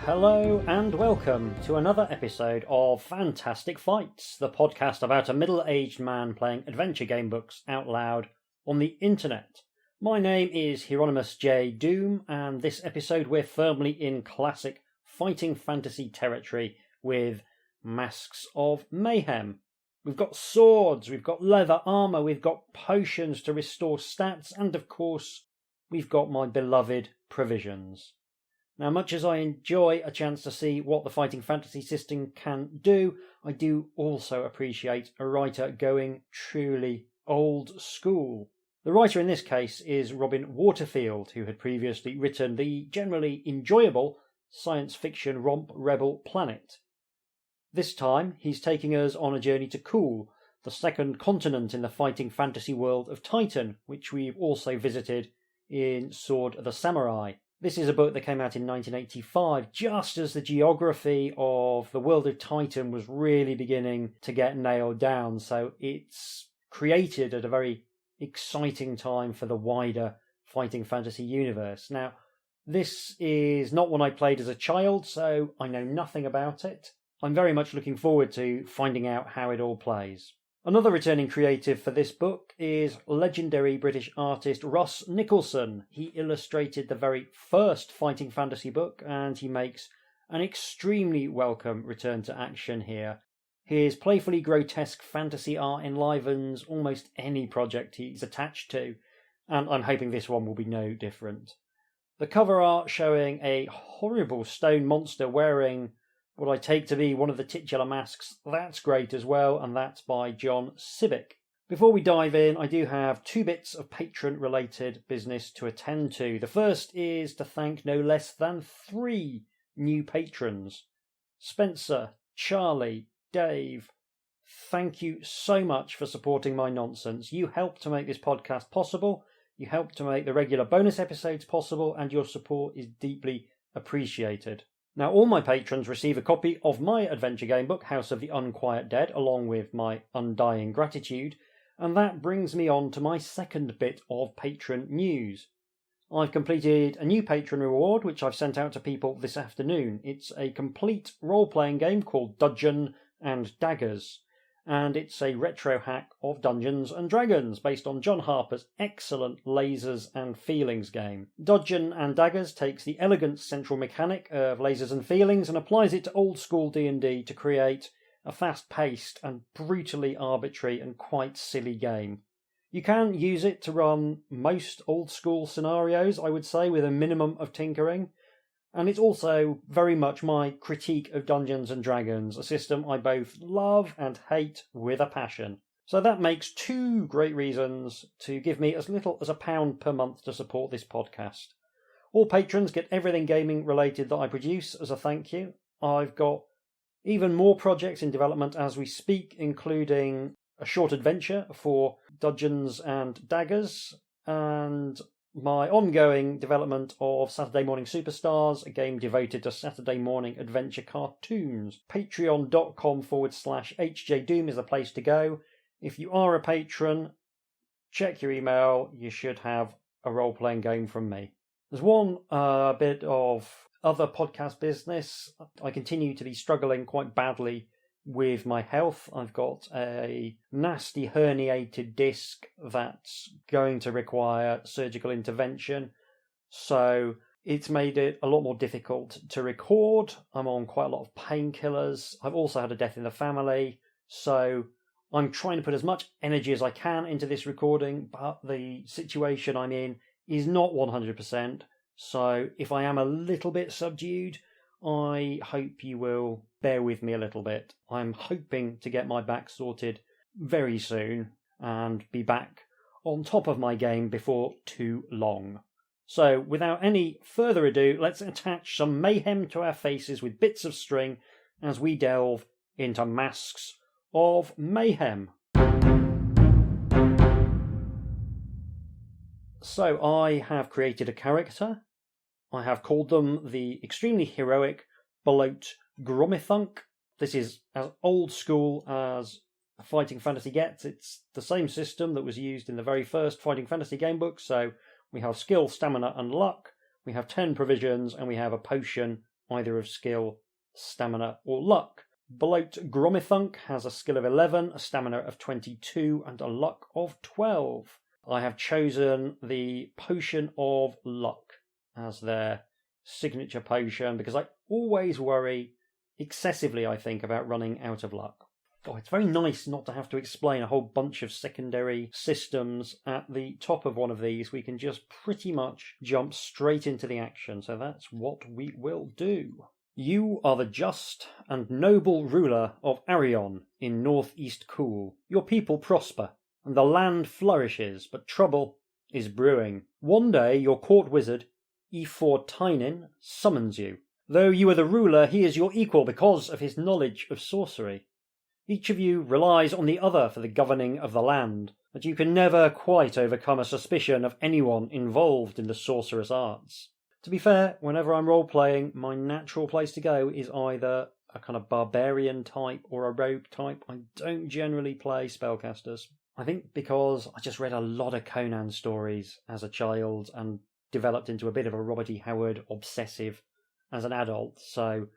Hello and welcome to another episode of Fantastic Fights, the podcast about a middle-aged man playing adventure game books out loud on the internet. My name is Hieronymus J. Doom, and this episode we're firmly in classic fighting fantasy territory with Masks of Mayhem. We've got swords, we've got leather armour, we've got potions to restore stats, and of course, we've got my beloved provisions. Now, much as I enjoy a chance to see what the fighting fantasy system can do, I do also appreciate a writer going truly old school. The writer in this case is Robin Waterfield, who had previously written the generally enjoyable science fiction romp Rebel Planet. This time, he's taking us on a journey to Kool, the second continent in the fighting fantasy world of Titan, which we've also visited in Sword of the Samurai. This is a book that came out in 1985, just as the geography of the world of Titan was really beginning to get nailed down, so it's created at a very exciting time for the wider fighting fantasy universe. Now, this is not one I played as a child, so I know nothing about it. I'm very much looking forward to finding out how it all plays. Another returning creative for this book is legendary British artist Russ Nicholson. He illustrated the very first fighting fantasy book, and he makes an extremely welcome return to action here. His playfully grotesque fantasy art enlivens almost any project he's attached to, and I'm hoping this one will be no different. The cover art showing a horrible stone monster wearing what I take to be one of the titular masks, that's great as well, and that's by John Sibbick. Before we dive in, I do have two bits of patron-related business to attend to. The first is to thank no less than 3 new patrons. Spencer, Charlie, Dave, thank you so much for supporting my nonsense. You help to make this podcast possible, you help to make the regular bonus episodes possible, and your support is deeply appreciated. Now, all my patrons receive a copy of my adventure game book, House of the Unquiet Dead, along with my undying gratitude, and that brings me on to my second bit of patron news. I've completed a new patron reward, which I've sent out to people this afternoon. It's a complete role-playing game called Dungeons and Daggers, and it's a retro hack of Dungeons and Dragons based on John Harper's excellent Lasers and Feelings game. Dungeons and Daggers takes the elegant central mechanic of Lasers and Feelings and applies it to old school D&D to create a fast-paced and brutally arbitrary and quite silly game. You can use it to run most old school scenarios, I would say, with a minimum of tinkering. And it's also very much my critique of Dungeons and Dragons, a system I both love and hate with a passion. So that makes 2 great reasons to give me as little as £1 per month to support this podcast. All patrons get everything gaming related that I produce as a thank you. I've got even more projects in development as we speak, including a short adventure for Dungeons and Daggers, and my ongoing development of Saturday Morning Superstars, a game devoted to Saturday morning adventure cartoons. Patreon.com/HJDoom is the place to go. If you are a patron, check your email. You should have a role-playing game from me. There's one bit of other podcast business. I continue to be struggling quite badly with my health. I've got a nasty herniated disc that's going to require surgical intervention, so it's made it a lot more difficult to record. I'm on quite a lot of painkillers. I've also had a death in the family, so I'm trying to put as much energy as I can into this recording, but the situation I'm in is not 100%, so if I am a little bit subdued, I hope you will bear with me a little bit. I'm hoping to get my back sorted very soon and be back on top of my game before too long. So, without any further ado, let's attach some mayhem to our faces with bits of string as we delve into Masks of Mayhem. So, I have created a character. I have called them the extremely heroic Bloat Gromithunk. This is as old school as fighting fantasy gets. It's the same system that was used in the very first fighting fantasy game book, so we have skill, stamina and luck, we have 10 provisions, and we have a potion either of skill, stamina, or luck. Bloat Gromithunk has a skill of 11, a stamina of 22, and a luck of 12. I have chosen the Potion of Luck as their signature potion because I always worry excessively, I think, about running out of luck. Oh, it's very nice not to have to explain a whole bunch of secondary systems at the top of one of these. We can just pretty much jump straight into the action, so that's what we will do. You are the just and noble ruler of Arion in northeast Cool. Your people prosper, and the land flourishes, but trouble is brewing. One day your court wizard, Tynin, summons you. Though you are the ruler, he is your equal because of his knowledge of sorcery. Each of you relies on the other for the governing of the land, but you can never quite overcome a suspicion of anyone involved in the sorcerous arts. To be fair, whenever I'm role-playing, my natural place to go is either a kind of barbarian type or a rogue type. I don't generally play spellcasters. I think because I just read a lot of Conan stories as a child and developed into a bit of a Robert E. Howard obsessive as an adult, so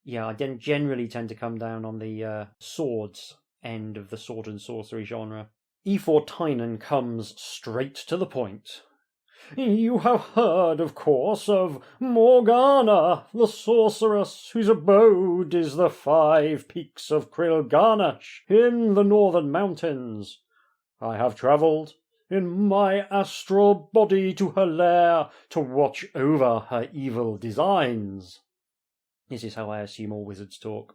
yeah, I generally tend to come down on the swords end of the sword and sorcery genre. Tynan comes straight to the point. You have heard, of course, of Morgana, the sorceress whose abode is the 5 peaks of Krilganash in the northern mountains. I have travelled in my astral body to her lair to watch over her evil designs. This is how I assume all wizards talk.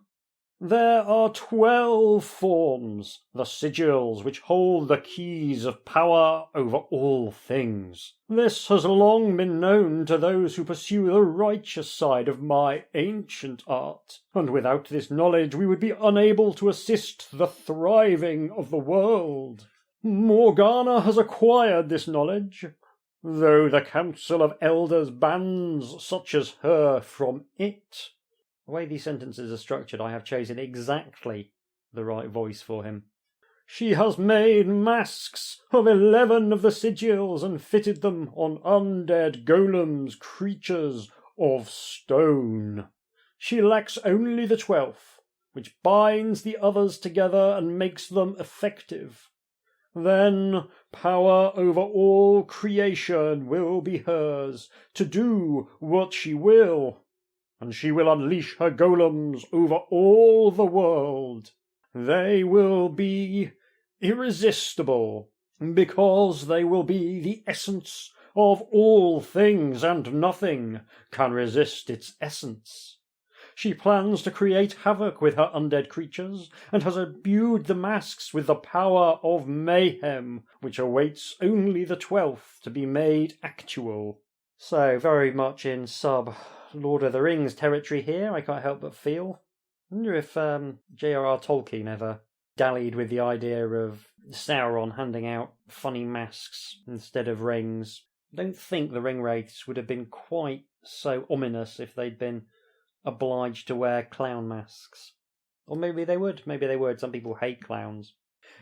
There are 12 forms, the sigils which hold the keys of power over all things. This has long been known to those who pursue the righteous side of my ancient art, and without this knowledge we would be unable to assist the thriving of the world. Morgana has acquired this knowledge, though the Council of Elders bans such as her from it. The way these sentences are structured, I have chosen exactly the right voice for him. She has made masks of 11 of the sigils and fitted them on undead golems, creatures of stone. She lacks only the 12th, which binds the others together and makes them effective. Then power over all creation will be hers, to do what she will. And she will unleash her golems over all the world. They will be irresistible, because they will be the essence of all things, and nothing can resist its essence. She plans to create havoc with her undead creatures, and has imbued the masks with the power of mayhem, which awaits only the 12th to be made actual. So, very much in Lord of the Rings territory here, I can't help but feel. I wonder if J.R.R. Tolkien ever dallied with the idea of Sauron handing out funny masks instead of rings. I don't think the ring wraiths would have been quite so ominous if they'd been obliged to wear clown masks. Or maybe they would. Some people hate clowns.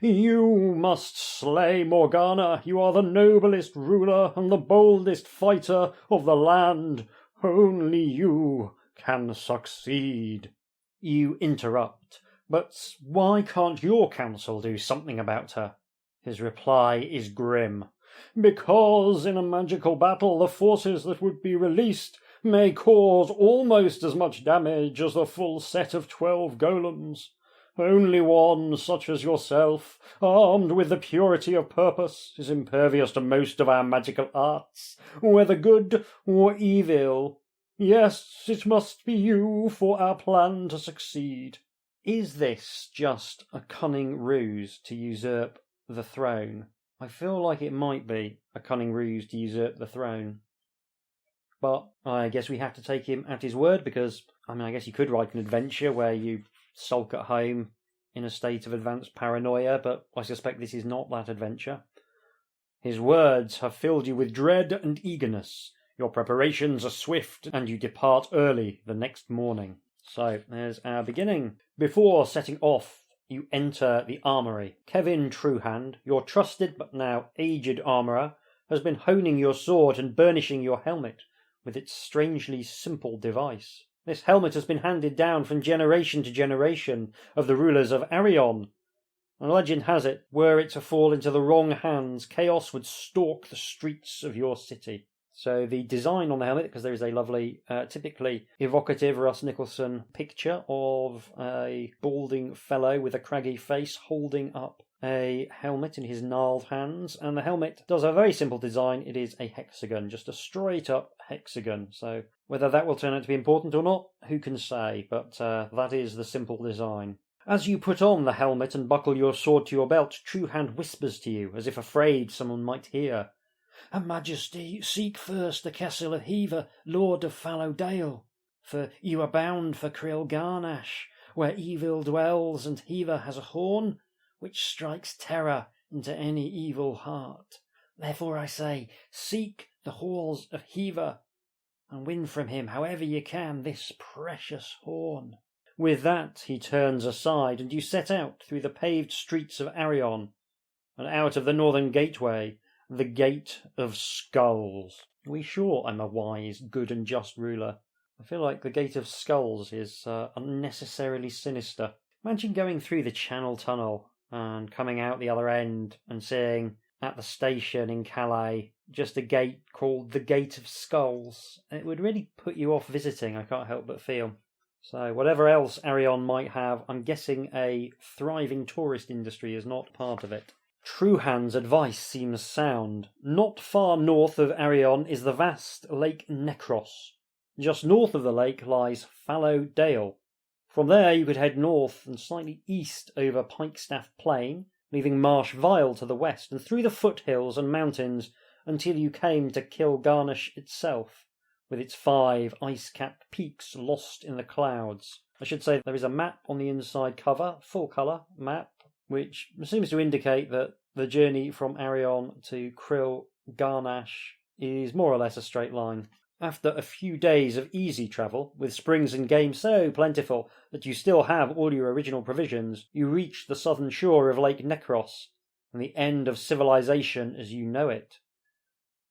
You must slay Morgana. You are the noblest ruler and the boldest fighter of the land. Only you can succeed. You interrupt. But why can't your council do something about her? His reply is grim. Because in a magical battle the forces that would be released may cause almost as much damage as the full set of 12 golems. Only one, such as yourself, armed with the purity of purpose, is impervious to most of our magical arts, whether good or evil. Yes, it must be you for our plan to succeed. Is this just a cunning ruse to usurp the throne? I feel like it might be a cunning ruse to usurp the throne. But I guess we have to take him at his word, because, I guess you could write an adventure where you sulk at home in a state of advanced paranoia, but I suspect this is not that adventure. His words have filled you with dread and eagerness. Your preparations are swift, and you depart early the next morning. So, there's our beginning. Before setting off, you enter the armoury. Kevin Truehand, your trusted but now aged armourer, has been honing your sword and burnishing your helmet with its strangely simple device. This helmet has been handed down from generation to generation of the rulers of Arion. And legend has it, were it to fall into the wrong hands, chaos would stalk the streets of your city. So the design on the helmet, because there is a lovely, typically evocative Russ Nicholson picture of a balding fellow with a craggy face holding up a helmet in his gnarled hands, and the helmet does a very simple design. It is a hexagon, just a straight up hexagon. So whether that will turn out to be important or not, who can say, but that is the simple design. As you put on the helmet and buckle your sword to your belt, True Hand whispers to you, as if afraid someone might hear. "A Majesty, seek first the castle of Hever, Lord of Fallow Dale, for you are bound for Krill Garnash, where evil dwells, and Hever has a horn which strikes terror into any evil heart. Therefore I say, seek the halls of Hever, and win from him, however you can, this precious horn." With that he turns aside, and you set out through the paved streets of Arion, and out of the northern gateway, the Gate of Skulls. Are we sure I'm a wise, good and just ruler? I feel like the Gate of Skulls is unnecessarily sinister. Imagine going through the Channel Tunnel and coming out the other end and seeing at the station in Calais just a gate called the Gate of Skulls. It would really put you off visiting, I can't help but feel. So whatever else Arion might have, I'm guessing a thriving tourist industry is not part of it. True Hand's advice seems sound. Not far north of Arion is the vast Lake Necros. Just north of the lake lies Fallow Dale. From there you could head north and slightly east over Pikestaff Plain, leaving Marsh Vile to the west, and through the foothills and mountains until you came to Kilgarnish itself, with its 5 ice-capped peaks lost in the clouds. I should say there is a map on the inside cover, full-colour map, which seems to indicate that the journey from Arion to Krill Garnash is more or less a straight line. After a few days of easy travel, with springs and game so plentiful that you still have all your original provisions, you reach the southern shore of Lake Necros, and the end of civilization as you know it.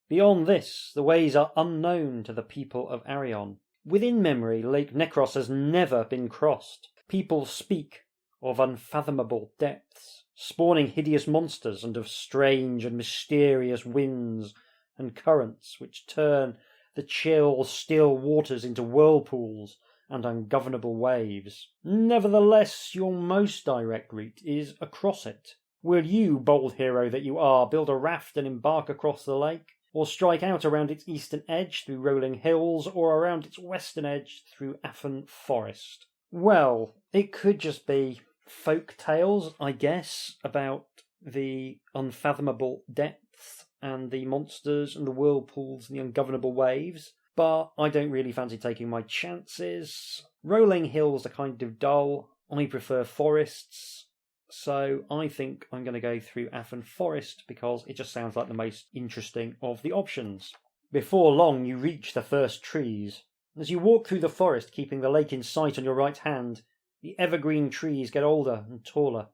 Beyond this, the ways are unknown to the people of Arion. Within memory, Lake Necros has never been crossed. People speak of unfathomable depths, spawning hideous monsters, and of strange and mysterious winds and currents which turn the chill, still waters into whirlpools and ungovernable waves. Nevertheless, your most direct route is across it. Will you, bold hero that you are, build a raft and embark across the lake? Or strike out around its eastern edge through rolling hills, or around its western edge through Affan Forest? Well, it could just be folk tales, I guess, about the unfathomable depth and the monsters and the whirlpools and the ungovernable waves, but I don't really fancy taking my chances. Rolling hills are kind of dull. I prefer forests, so I think I'm going to go through Affan Forest because it just sounds like the most interesting of the options. Before long you reach the first trees. As you walk through the forest, keeping the lake in sight on your right hand, the evergreen trees get older and taller.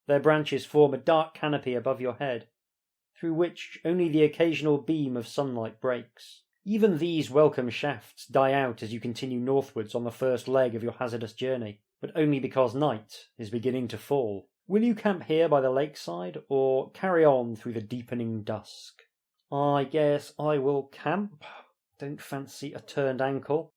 Their branches form a dark canopy above your head, through which only the occasional beam of sunlight breaks. Even these welcome shafts die out as you continue northwards on the first leg of your hazardous journey, but only because night is beginning to fall. Will you camp here by the lakeside, or carry on through the deepening dusk? I guess I will camp. Don't fancy a turned ankle.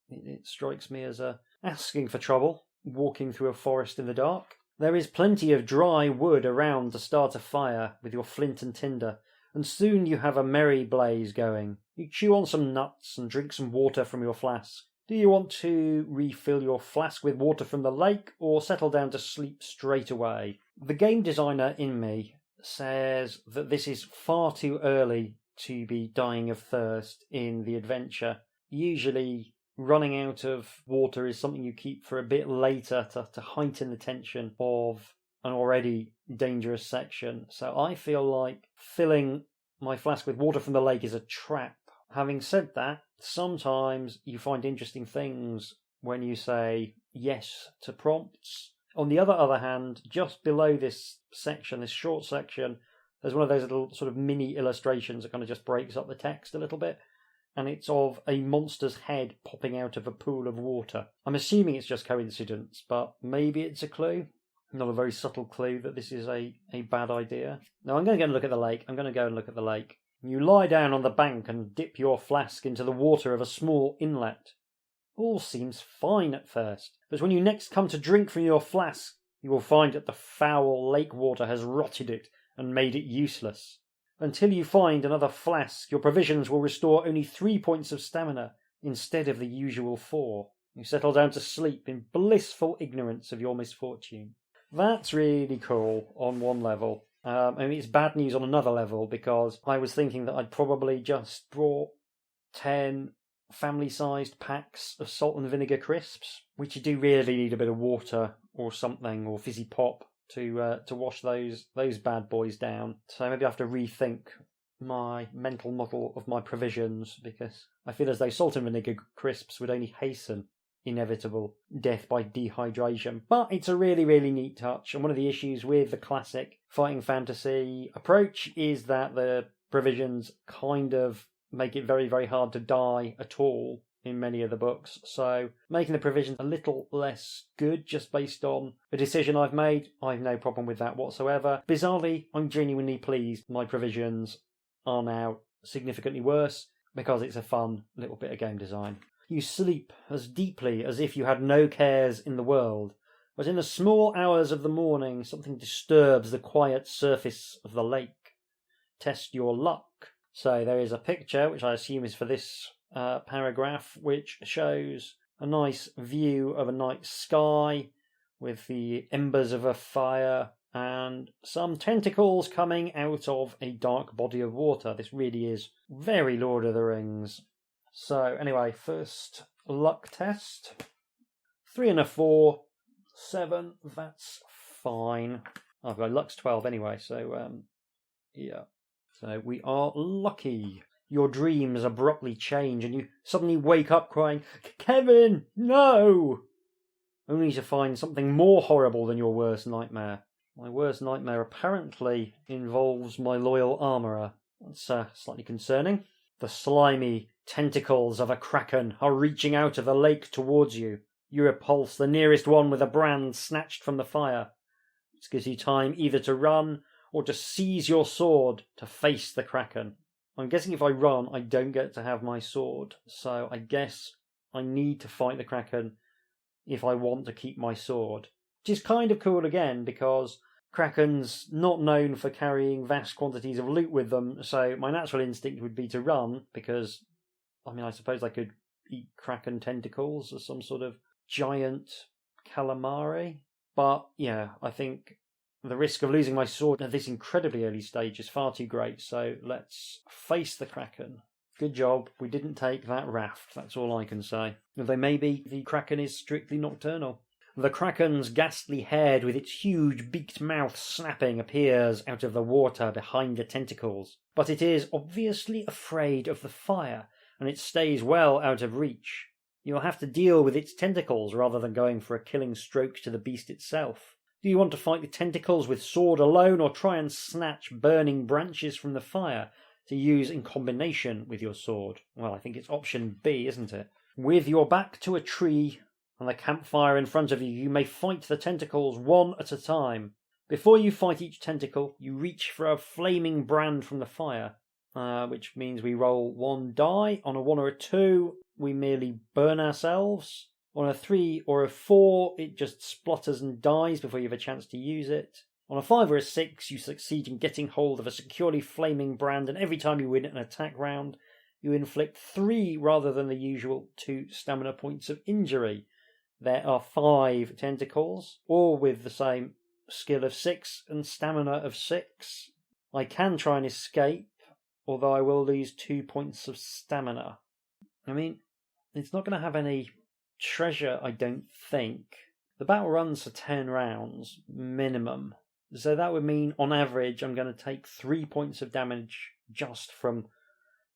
It strikes me as asking for trouble, walking through a forest in the dark. There is plenty of dry wood around to start a fire with your flint and tinder, and soon you have a merry blaze going. You chew on some nuts and drink some water from your flask. Do you want to refill your flask with water from the lake, or settle down to sleep straight away? The game designer in me says that this is far too early to be dying of thirst in the adventure. Usually running out of water is something you keep for a bit later to heighten the tension of an already dangerous section. So I feel like filling my flask with water from the lake is a trap. Having said that, sometimes you find interesting things when you say yes to prompts. On the other hand, just below this section, this short section, there's one of those little sort of mini illustrations that kind of just breaks up the text a little bit. and it's of a monster's head popping out of a pool of water. I'm assuming it's just coincidence, but maybe it's a clue. Not a very subtle clue that this is a bad idea. Now I'm going to go and look at the lake. You lie down on the bank and dip your flask into the water of a small inlet. All seems fine at first, but when you next come to drink from your flask, you will find that the foul lake water has rotted it and made it useless. Until you find another flask, your provisions will restore only 3 points of stamina instead of the usual 4. You settle down to sleep in blissful ignorance of your misfortune. That's really cool on one level. It's bad news on another level, because I was thinking that I'd probably just brought 10 family-sized packs of salt and vinegar crisps, which you do really need a bit of water or something, or fizzy pop to wash those bad boys down. So maybe I have to rethink my mental model of my provisions, because I feel as though salt and vinegar crisps would only hasten inevitable death by dehydration. But it's a really, really neat touch, and one of the issues with the classic fighting fantasy approach is that the provisions kind of make it very, very hard to die at all in many of the books. So making the provisions a little less good just based on a decision I've made, I've no problem with that whatsoever. Bizarrely, I'm genuinely pleased my provisions are now significantly worse, because it's a fun little bit of game design. You sleep as deeply as if you had no cares in the world, but in the small hours of the morning something disturbs the quiet surface of the lake. Test your luck. So there is a picture, which I assume is for this paragraph, which shows a nice view of a night sky with the embers of a fire and some tentacles coming out of a dark body of water. This really is very Lord of the Rings. So anyway, first luck test. 3 and a 4, 7, that's fine. I've got luck's 12 anyway, so yeah. So we are lucky. Your dreams abruptly change and you suddenly wake up crying, "Kevin, no!" Only to find something more horrible than your worst nightmare. My worst nightmare apparently involves my loyal armourer. That's slightly concerning. The slimy tentacles of a kraken are reaching out of the lake towards you. You repulse the nearest one with a brand snatched from the fire. This gives you time either to run or to seize your sword to face the kraken. I'm guessing if I run, I don't get to have my sword, so I guess I need to fight the kraken if I want to keep my sword. Which is kind of cool again, because krakens not known for carrying vast quantities of loot with them, so my natural instinct would be to run, because, I suppose I could eat kraken tentacles as some sort of giant calamari. But, yeah, I think the risk of losing my sword at this incredibly early stage is far too great, so let's face the kraken. Good job, we didn't take that raft, that's all I can say. Although maybe the kraken is strictly nocturnal. The kraken's ghastly head with its huge beaked mouth snapping appears out of the water behind the tentacles, but it is obviously afraid of the fire, and it stays well out of reach. You'll have to deal with its tentacles rather than going for a killing stroke to the beast itself. Do you want to fight the tentacles with sword alone, or try and snatch burning branches from the fire to use in combination with your sword? Well, I think it's option B, isn't it? With your back to a tree and the campfire in front of you, you may fight the tentacles one at a time. Before you fight each tentacle, you reach for a flaming brand from the fire, which means we roll 1 die. On a 1 or a 2, we merely burn ourselves. On a 3 or a 4, it just splutters and dies before you have a chance to use it. On a 5 or a 6, you succeed in getting hold of a securely flaming brand, and every time you win an attack round, you inflict 3 rather than the usual 2 stamina points of injury. There are 5 tentacles, all with the same skill of 6 and stamina of 6. I can try and escape, although I will lose 2 points of stamina. It's not going to have any treasure, I don't think. The battle runs for 10 rounds, minimum. So that would mean, on average, I'm going to take 3 points of damage just from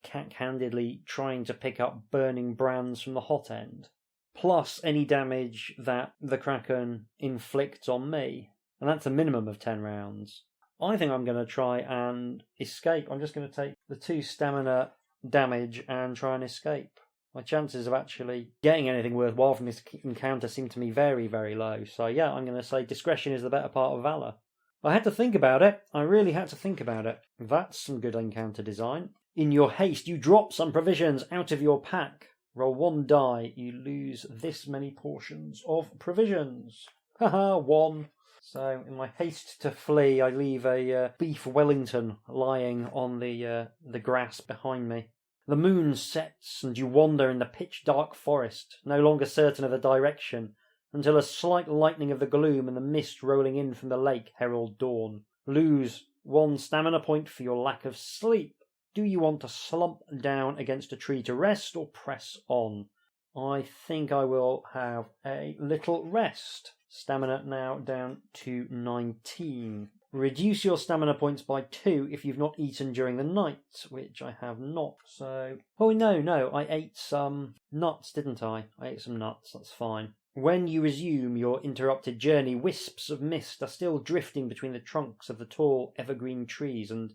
cack-handedly trying to pick up burning brands from the hot end, plus any damage that the kraken inflicts on me. And that's a minimum of 10 rounds. I think I'm going to try and escape. I'm just going to take the 2 stamina damage and try and escape. My chances of actually getting anything worthwhile from this encounter seem to me very, very low. So yeah, I'm going to say discretion is the better part of valour. I had to think about it. I really had to think about it. That's some good encounter design. In your haste, you drop some provisions out of your pack. Roll 1 die. You lose this many portions of provisions. Haha, 1. So in my haste to flee, I leave a beef Wellington lying on the grass behind me. The moon sets and you wander in the pitch-dark forest, no longer certain of the direction, until a slight lightening of the gloom and the mist rolling in from the lake herald dawn. Lose 1 stamina point for your lack of sleep. Do you want to slump down against a tree to rest or press on? I think I will have a little rest. Stamina now down to 19. Reduce your stamina points by 2 if you've not eaten during the night, which I have not. So, oh no, I ate some nuts, didn't I? I ate some nuts, that's fine. When you resume your interrupted journey, wisps of mist are still drifting between the trunks of the tall evergreen trees, and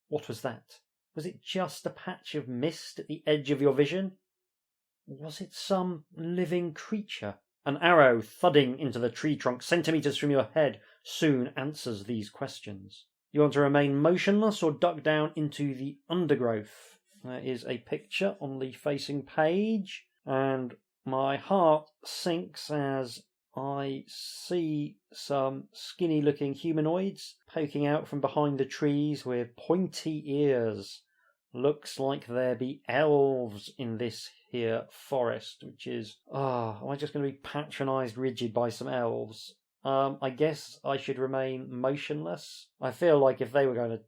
what was that? Was it just a patch of mist at the edge of your vision? Was it some living creature? An arrow thudding into the tree trunk centimetres from your head soon answers these questions. You want to remain motionless or duck down into the undergrowth? There is a picture on the facing page, and my heart sinks as I see some skinny-looking humanoids poking out from behind the trees with pointy ears. Looks like there be elves in this here forest, which is... am I just going to be patronised rigid by some elves? I guess I should remain motionless. I feel like if they were going to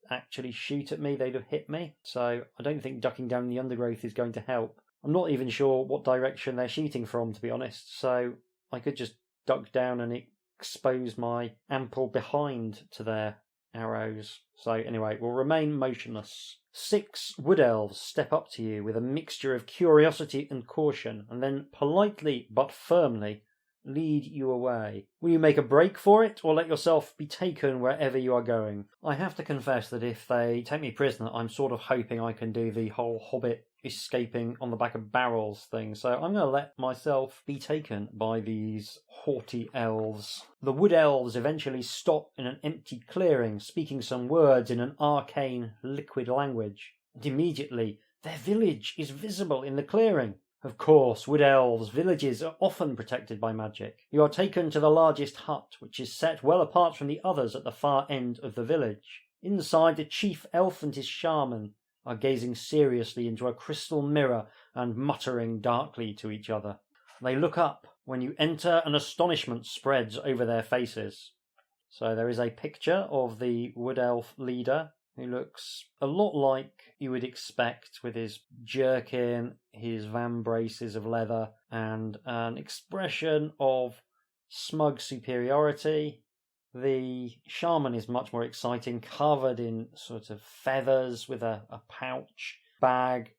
actually shoot at me, they'd have hit me. So I don't think ducking down in the undergrowth is going to help. I'm not even sure what direction they're shooting from, to be honest. So I could just duck down and expose my ample behind to their arrows. So anyway, we'll remain motionless. 6 wood elves step up to you with a mixture of curiosity and caution, and then politely but firmly lead you away. Will you make a break for it, or let yourself be taken wherever you are going? I have to confess that if they take me prisoner, I'm sort of hoping I can do the whole Hobbit escaping on the back of barrels thing, so I'm going to let myself be taken by these haughty elves. The wood elves eventually stop in an empty clearing, speaking some words in an arcane, liquid language, and immediately their village is visible in the clearing. Of course, wood elves' villages are often protected by magic. You are taken to the largest hut, which is set well apart from the others at the far end of the village. Inside, the chief elf and his shaman are gazing seriously into a crystal mirror and muttering darkly to each other. They look up. When you enter, an astonishment spreads over their faces. So there is a picture of the wood elf leader, who looks a lot like you would expect, with his jerkin, his vambraces of leather, and an expression of smug superiority. The shaman is much more exciting, covered in sort of feathers with a pouch bag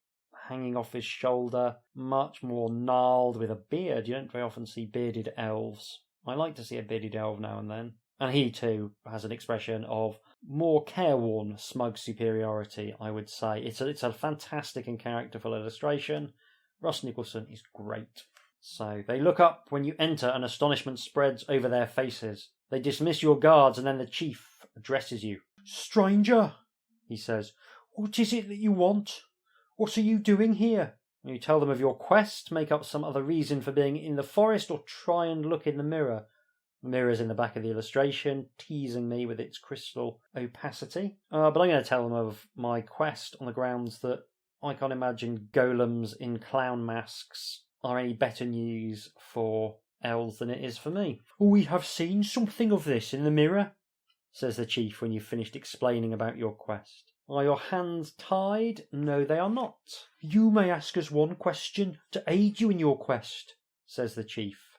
hanging off his shoulder, much more gnarled with a beard. You don't very often see bearded elves. I like to see a bearded elf now and then. And he too has an expression of more careworn, smug superiority, I would say. It's a fantastic and characterful illustration. Russ Nicholson is great. So they look up. When you enter, an astonishment spreads over their faces. They dismiss your guards, and then the chief addresses you. "Stranger," he says, "what is it that you want? What are you doing here?" You tell them of your quest, make up some other reason for being in the forest, or try and look in the mirror. The mirror's in the back of the illustration, teasing me with its crystal opacity. But I'm going to tell them of my quest on the grounds that I can't imagine golems in clown masks are any better news for elves than it is for me. "We have seen something of this in the mirror," says the chief when you've finished explaining about your quest. "Are your hands tied?" "No, they are not." "You may ask us one question to aid you in your quest," says the chief.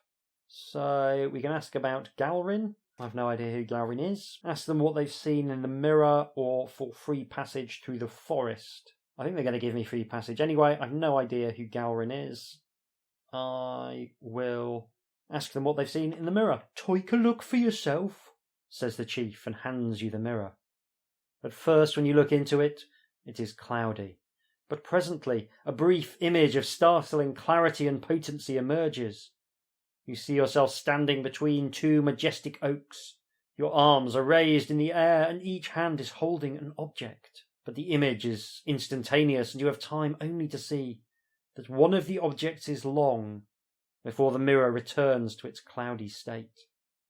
So we can ask about Galrin. I have no idea who Galrin is. Ask them what they've seen in the mirror, or for free passage through the forest. I think they're going to give me free passage anyway. I have no idea who Galrin is. I will ask them what they've seen in the mirror. "Take a look for yourself," says the chief, and hands you the mirror. But first, when you look into it, it is cloudy. But presently a brief image of startling clarity and potency emerges. You see yourself standing between two majestic oaks. Your arms are raised in the air and each hand is holding an object. But the image is instantaneous and you have time only to see that one of the objects is long before the mirror returns to its cloudy state.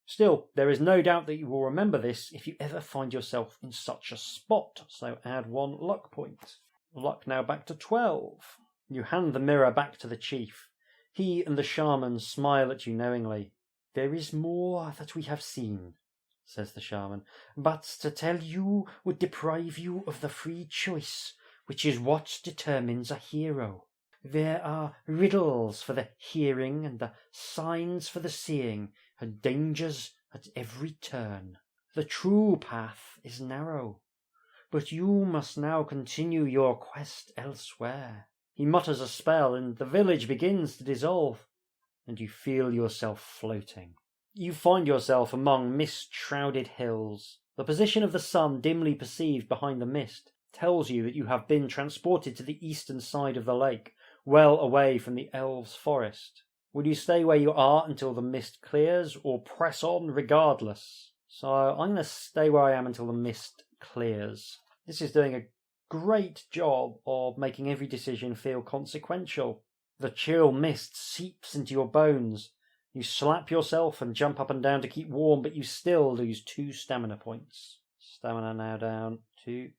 Still, there is no doubt that you will remember this if you ever find yourself in such a spot, so add 1 luck point. Luck now back to 12. You hand the mirror back to the chief. He and the shaman smile at you knowingly. "There is more that we have seen," says the shaman, "but to tell you would deprive you of the free choice, which is what determines a hero. There are riddles for the hearing and the signs for the seeing, and dangers at every turn. The true path is narrow, but you must now continue your quest elsewhere." He mutters a spell, and the village begins to dissolve, and you feel yourself floating. You find yourself among mist-shrouded hills. The position of the sun, dimly perceived behind the mist, tells you that you have been transported to the eastern side of the lake, well away from the elves' forest. Will you stay where you are until the mist clears, or press on regardless? So I'm going to stay where I am until the mist clears. This is doing a great job of making every decision feel consequential. The chill mist seeps into your bones. You slap yourself and jump up and down to keep warm, but you still lose 2 stamina points. Stamina now down to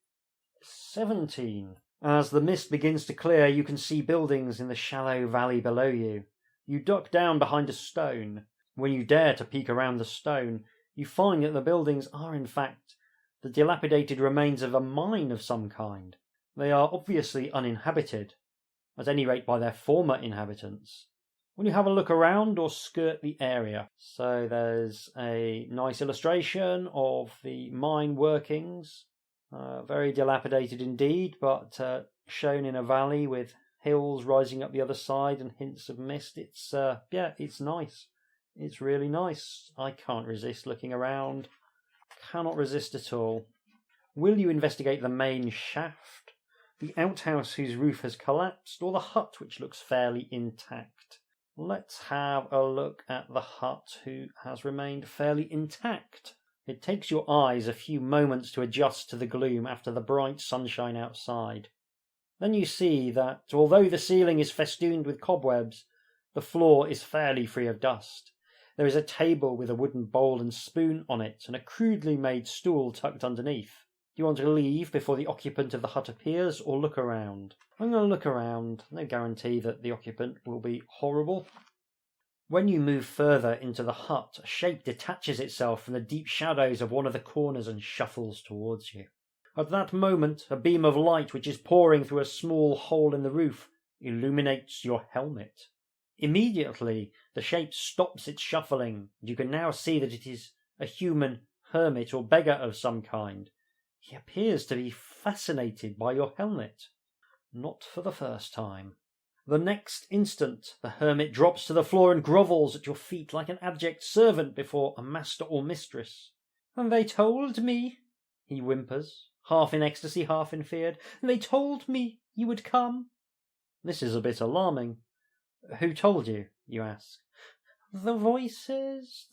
17. As the mist begins to clear, you can see buildings in the shallow valley below you. You duck down behind a stone. When you dare to peek around the stone, you find that the buildings are in fact the dilapidated remains of a mine of some kind. They are obviously uninhabited, at any rate by their former inhabitants. Will you have a look around or skirt the area? So there's a nice illustration of the mine workings. Very dilapidated indeed, but shown in a valley with hills rising up the other side and hints of mist. It's nice. It's really nice. I can't resist looking around. Cannot resist at all. Will you investigate the main shaft, the outhouse whose roof has collapsed, or the hut which looks fairly intact? Let's have a look at the hut who has remained fairly intact. It takes your eyes a few moments to adjust to the gloom after the bright sunshine outside. Then you see that, although the ceiling is festooned with cobwebs, the floor is fairly free of dust. There is a table with a wooden bowl and spoon on it, and a crudely made stool tucked underneath. Do you want to leave before the occupant of the hut appears, or look around? I'm going to look around. No guarantee that the occupant will be horrible. When you move further into the hut, a shape detaches itself from the deep shadows of one of the corners and shuffles towards you. At that moment, a beam of light which is pouring through a small hole in the roof illuminates your helmet. Immediately, the shape stops its shuffling, and you can now see that it is a human hermit or beggar of some kind. He appears to be fascinated by your helmet. Not for the first time. The next instant, the hermit drops to the floor and grovels at your feet like an abject servant before a master or mistress. "And they told me," he whimpers, half in ecstasy, half in fear, "they told me you would come." This is a bit alarming. "Who told you?" you ask. "The voices,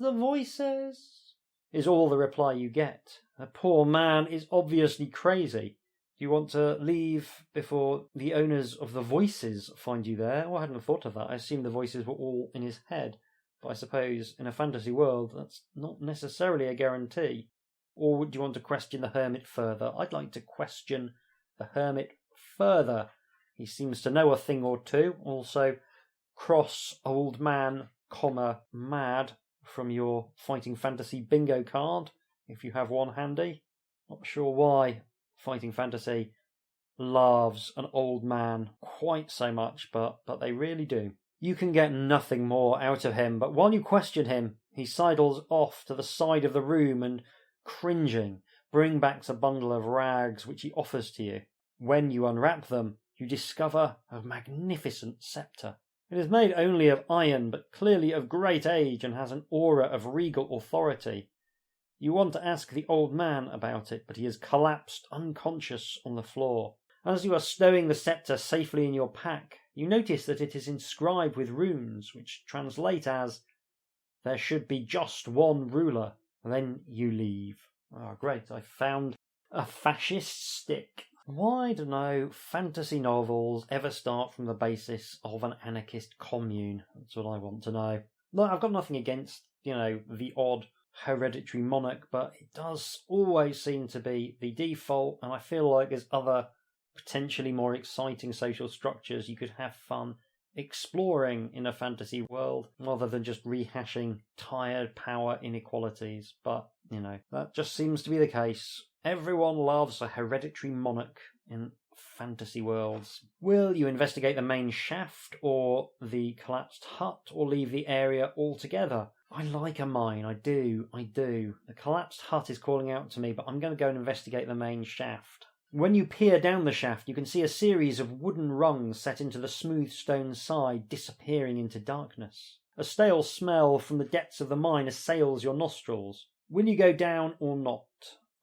is all the reply you get. The poor man is obviously crazy. Do you want to leave before the owners of the voices find you there? Oh, I hadn't thought of that. I assumed the voices were all in his head. But I suppose in a fantasy world that's not necessarily a guarantee. Or would you want to question the hermit further? I'd like to question the hermit further. He seems to know a thing or two. Also, cross old man, mad from your fighting fantasy bingo card, if you have one handy. Not sure why fighting fantasy loves an old man quite so much, but they really do. You can get nothing more out of him, but while you question him, he sidles off to the side of the room and, cringing, bring-backs a bundle of rags which he offers to you. When you unwrap them, you discover a magnificent sceptre. It is made only of iron, but clearly of great age, and has an aura of regal authority. You want to ask the old man about it, but he has collapsed unconscious on the floor. As you are stowing the sceptre safely in your pack, you notice that it is inscribed with runes, which translate as, "There should be just one ruler, then you leave." Oh, great, I found a fascist stick. Why do no fantasy novels ever start from the basis of an anarchist commune? That's what I want to know. Look, I've got nothing against, the odd hereditary monarch, but it does always seem to be the default, and I feel like there's other potentially more exciting social structures you could have fun exploring in a fantasy world, rather than just rehashing tired power inequalities. But, that just seems to be the case. Everyone loves a hereditary monarch in fantasy worlds. Will you investigate the main shaft or the collapsed hut, or leave the area altogether? I like a mine, I do. The collapsed hut is calling out to me, but I'm going to go and investigate the main shaft. When you peer down the shaft, you can see a series of wooden rungs set into the smooth stone side disappearing into darkness. A stale smell from the depths of the mine assails your nostrils. Will you go down or not?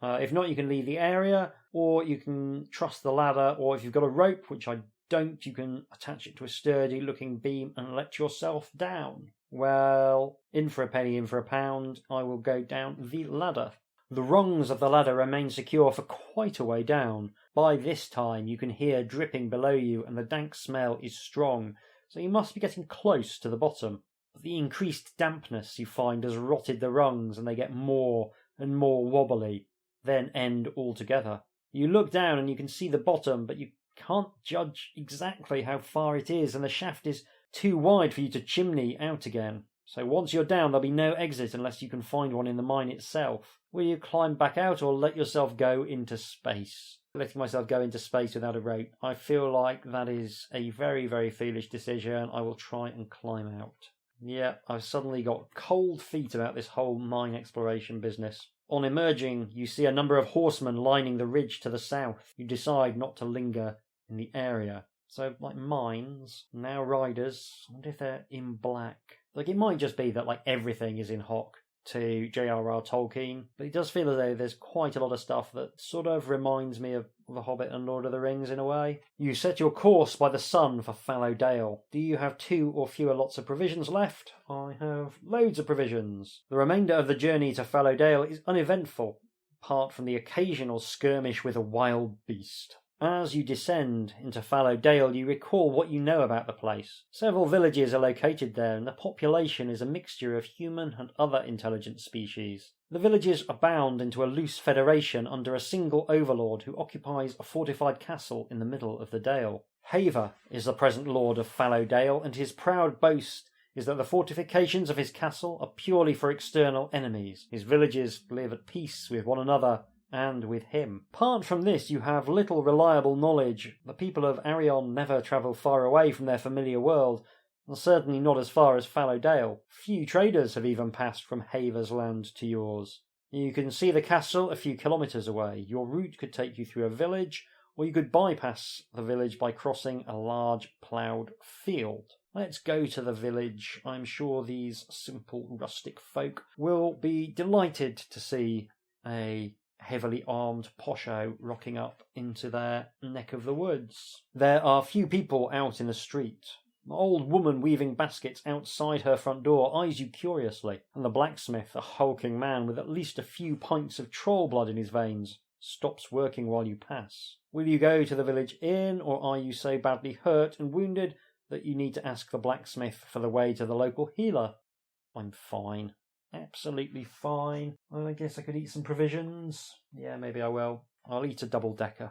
If not, you can leave the area, or you can trust the ladder, or if you've got a rope, which I don't, you can attach it to a sturdy-looking beam and let yourself down. Well, in for a penny, in for a pound, I will go down the ladder. The rungs of the ladder remain secure for quite a way down. By this time, you can hear dripping below you, and the dank smell is strong, so you must be getting close to the bottom. But the increased dampness you find has rotted the rungs, and they get more and more wobbly, then end altogether. You look down and you can see the bottom, but you can't judge exactly how far it is, and the shaft is too wide for you to chimney out again. So once you're down, there'll be no exit unless you can find one in the mine itself. Will you climb back out or let yourself go into space? Letting myself go into space without a rope, I feel like that is a very, very foolish decision. I will try and climb out. Yeah, I've suddenly got cold feet about this whole mine exploration business. On emerging, you see a number of horsemen lining the ridge to the south. You decide not to linger in the area. So, like mines, now riders, I wonder if they're in black. Like, it might just be that, everything is in hock to J.R.R. Tolkien, but it does feel as though there's quite a lot of stuff that sort of reminds me of The Hobbit and Lord of the Rings in a way. You set your course by the sun for Fallow Dale. Do you have 2 or fewer lots of provisions left? I have loads of provisions. The remainder of the journey to Fallow Dale is uneventful, apart from the occasional skirmish with a wild beast. As you descend into Fallow Dale, you recall what you know about the place. Several villages are located there, and the population is a mixture of human and other intelligent species. The villages are bound into a loose federation under a single overlord who occupies a fortified castle in the middle of the dale. Haver is the present lord of Fallow Dale, and his proud boast is that the fortifications of his castle are purely for external enemies. His villages live at peace with one another and with him. Apart from this, you have little reliable knowledge. The people of Arion never travel far away from their familiar world, and certainly not as far as Fallow Dale. Few traders have even passed from Haver's land to yours. You can see the castle a few kilometres away. Your route could take you through a village, or you could bypass the village by crossing a large ploughed field. Let's go to the village. I'm sure these simple rustic folk will be delighted to see a heavily armed posho rocking up into their neck of the woods. There are few people out in the street. An old woman weaving baskets outside her front door eyes you curiously, and the blacksmith, a hulking man with at least a few pints of troll blood in his veins, stops working while you pass. Will you go to the village inn, or are you so badly hurt and wounded that you need to ask the blacksmith for the way to the local healer? I'm fine. Absolutely fine. Well, I guess I could eat some provisions. Yeah, maybe I will. I'll eat a double-decker.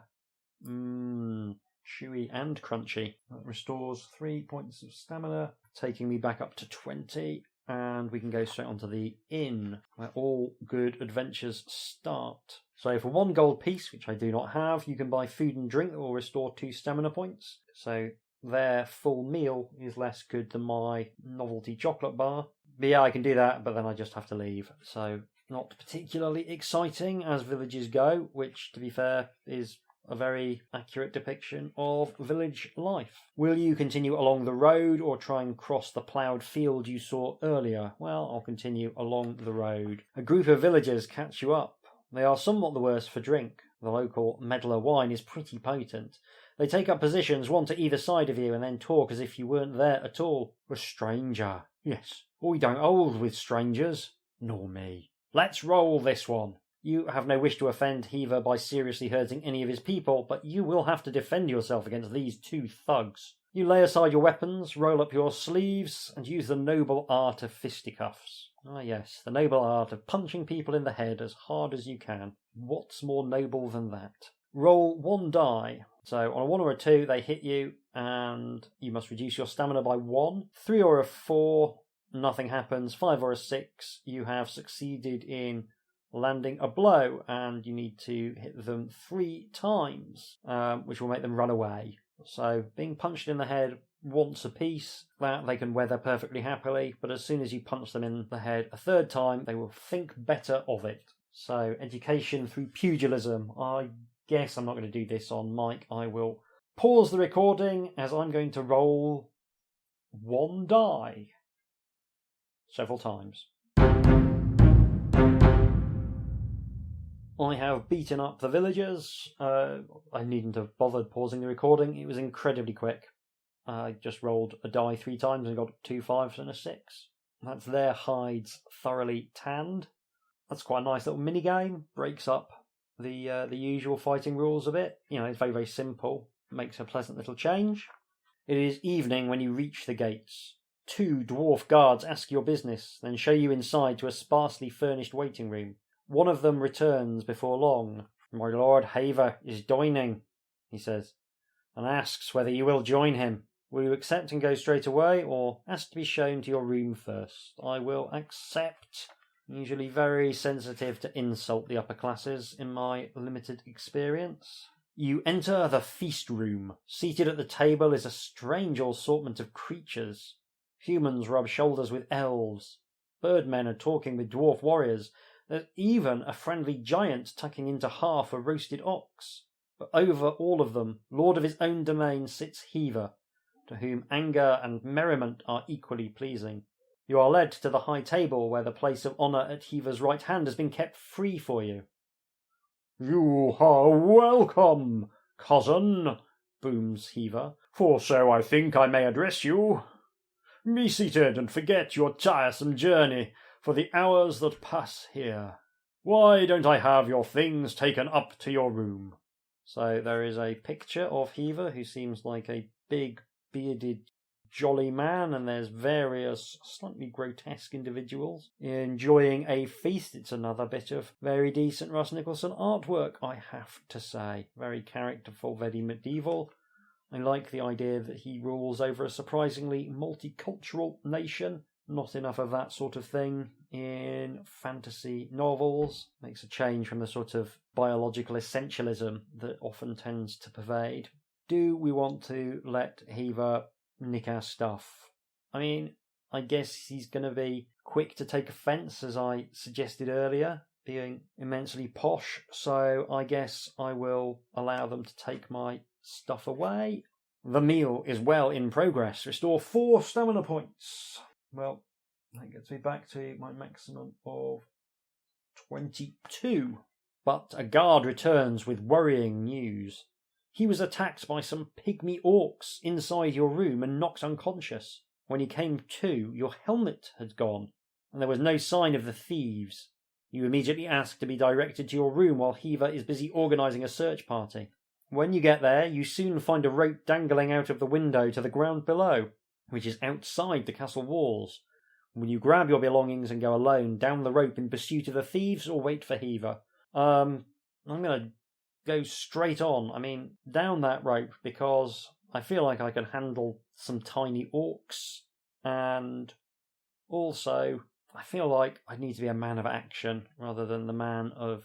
Chewy and crunchy. That restores 3 points of stamina, taking me back up to 20. And we can go straight onto the inn, where all good adventures start. So for 1 gold piece, which I do not have, you can buy food and drink that will restore 2 stamina points. So their full meal is less good than my novelty chocolate bar. But yeah, I can do that, but then I just have to leave. So not particularly exciting as villages go, which, to be fair, is a very accurate depiction of village life. Will you continue along the road or try and cross the ploughed field you saw earlier? Well, I'll continue along the road. A group of villagers catch you up. They are somewhat the worse for drink. The local medlar wine is pretty potent, They take up positions, one to either side of you, and then talk as if you weren't there at all. A stranger. Yes, we don't hold with strangers. Nor me. Let's roll this one. You have no wish to offend Heaver by seriously hurting any of his people, but you will have to defend yourself against these two thugs. You lay aside your weapons, roll up your sleeves, and use the noble art of fisticuffs. Ah yes, the noble art of punching people in the head as hard as you can. What's more noble than that? Roll 1 die. So on a 1 or a 2, they hit you, and you must reduce your stamina by 1. 3 or a 4, nothing happens. 5 or a 6, you have succeeded in landing a blow, and you need to hit them 3 times, which will make them run away. So being punched in the head once a piece, that they can weather perfectly happily, but as soon as you punch them in the head a 3rd time, they will think better of it. So education through pugilism. I guess I'm not going to do this on mic. I will pause the recording as I'm going to roll 1 die several times. I have beaten up the villagers. I needn't have bothered pausing the recording. It was incredibly quick. I just rolled a die 3 times and got 2 5s and a 6. That's their hides thoroughly tanned. That's quite a nice little mini game. Breaks up the usual fighting rules a bit. You know, it's very, very simple. Makes a pleasant little change. It is evening when you reach the gates. 2 dwarf guards ask your business, then show you inside to a sparsely furnished waiting room. One of them returns before long. My lord Haver is dining, he says, and asks whether you will join him. Will you accept and go straight away, or ask to be shown to your room first? I will accept. Usually very sensitive to insult the upper classes in my limited experience. You enter the feast room. Seated at the table is a strange assortment of creatures. Humans rub shoulders with elves. Birdmen are talking with dwarf warriors. There's even a friendly giant tucking into half a roasted ox. But over all of them, lord of his own domain, sits Heaver, to whom anger and merriment are equally pleasing. You are led to the high table, where the place of honour at Heaver's right hand has been kept free for you. You are welcome, cousin, booms Heaver, for so I think I may address you. Be seated and forget your tiresome journey for the hours that pass here. Why don't I have your things taken up to your room? So there is a picture of Heaver, who seems like a big, bearded, jolly man, and there's various slightly grotesque individuals enjoying a feast. It's another bit of very decent Russ Nicholson artwork, I have to say. Very characterful, very medieval. I like the idea that he rules over a surprisingly multicultural nation. Not enough of that sort of thing in fantasy novels. Makes a change from the sort of biological essentialism that often tends to pervade. Do we want to let Heaver nick our stuff? I mean, I guess he's going to be quick to take offence, as I suggested earlier, being immensely posh, so I guess I will allow them to take my stuff away. The meal is well in progress. Restore 4 stamina points. Well, that gets me back to my maximum of 22. But a guard returns with worrying news. He was attacked by some pygmy orcs inside your room and knocked unconscious. When he came to, your helmet had gone, and there was no sign of the thieves. You immediately ask to be directed to your room while Heaver is busy organising a search party. When you get there, you soon find a rope dangling out of the window to the ground below, which is outside the castle walls. Will you grab your belongings and go alone down the rope in pursuit of the thieves, or wait for Heaver? I'm going to go straight on. I mean, down that rope, because I feel like I can handle some tiny orcs, and also I feel like I need to be a man of action rather than the man of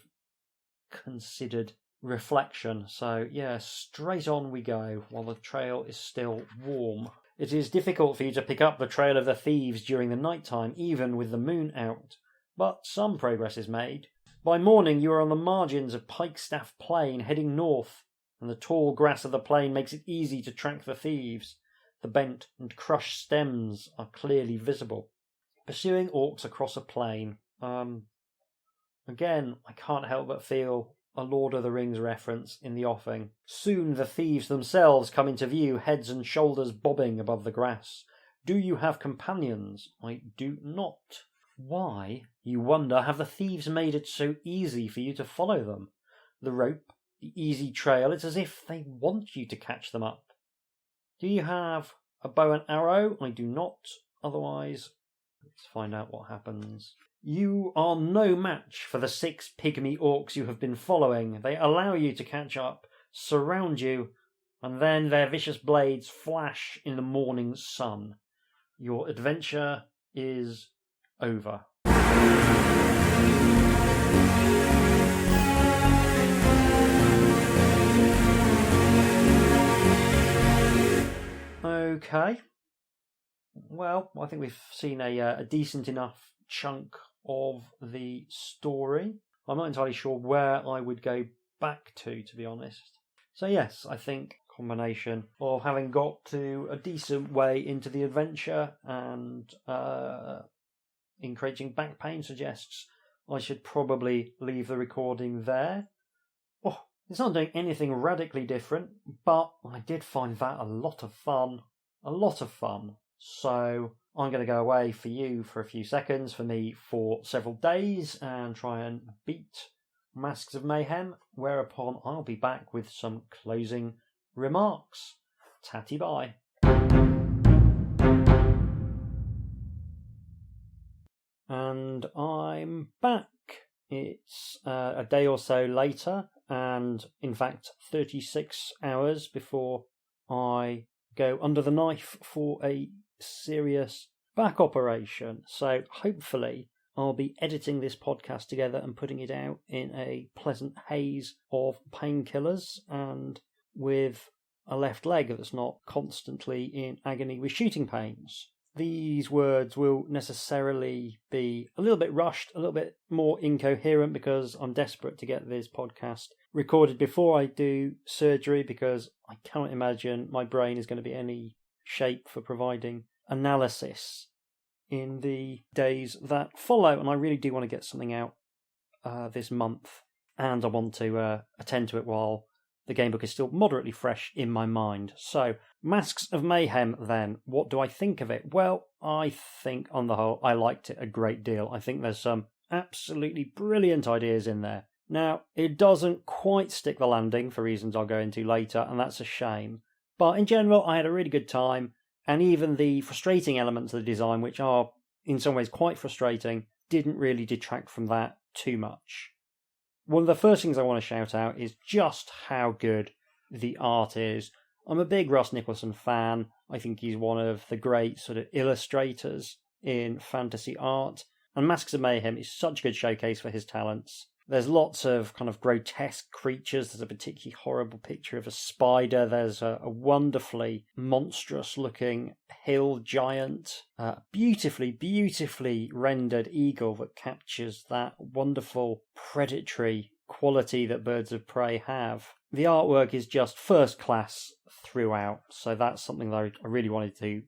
considered reflection. So yeah, straight on we go while the trail is still warm. It is difficult for you to pick up the trail of the thieves during the night time, even with the moon out, but some progress is made. By morning you are on the margins of Pikestaff Plain, heading north, and the tall grass of the plain makes it easy to track the thieves. The bent and crushed stems are clearly visible. Pursuing orcs across a plain. Again, I can't help but feel a Lord of the Rings reference in the offing. Soon the thieves themselves come into view, heads and shoulders bobbing above the grass. Do you have companions? I do not. Why, you wonder, have the thieves made it so easy for you to follow them? The rope, the easy trail, it's as if they want you to catch them up. Do you have a bow and arrow? I do not. Otherwise, let's find out what happens. You are no match for the 6 pygmy orcs you have been following. They allow you to catch up, surround you, and then their vicious blades flash in the morning sun. Your adventure is over. Okay. Well, I think we've seen a decent enough chunk of the story. I'm not entirely sure where I would go back to be honest. So yes, I think a combination of having got to a decent way into the adventure and encouraging back pain suggests I should probably leave the recording there. Oh, it's not doing anything radically different, but I did find that a lot of fun. So I'm going to go away for you for a few seconds, for me for several days, and try and beat Masks of Mayhem, whereupon I'll be back with some closing remarks. Tatty bye. And I'm back. It's a day or so later, and in fact 36 hours before I go under the knife for a serious back operation. So hopefully I'll be editing this podcast together and putting it out in a pleasant haze of painkillers and with a left leg that's not constantly in agony with shooting pains. These words will necessarily be a little bit rushed, a little bit more incoherent, because I'm desperate to get this podcast recorded before I do surgery, because I cannot imagine my brain is going to be any shape for providing analysis in the days that follow. And I really do want to get something out this month, and I want to attend to it while the gamebook is still moderately fresh in my mind. So, Masks of Mayhem then. What do I think of it? Well, I think on the whole I liked it a great deal. I think there's some absolutely brilliant ideas in there. Now, it doesn't quite stick the landing for reasons I'll go into later, and that's a shame. But in general, I had a really good time, and even the frustrating elements of the design, which are in some ways quite frustrating, didn't really detract from that too much. One of the first things I want to shout out is just how good the art is. I'm a big Russ Nicholson fan. I think he's one of the great sort of illustrators in fantasy art, and Masks of Mayhem is such a good showcase for his talents. There's lots of kind of grotesque creatures. There's a particularly horrible picture of a spider. There's a wonderfully monstrous-looking hill giant. Beautifully rendered eagle that captures that wonderful predatory quality that birds of prey have. The artwork is just first class throughout, so that's something that I really wanted to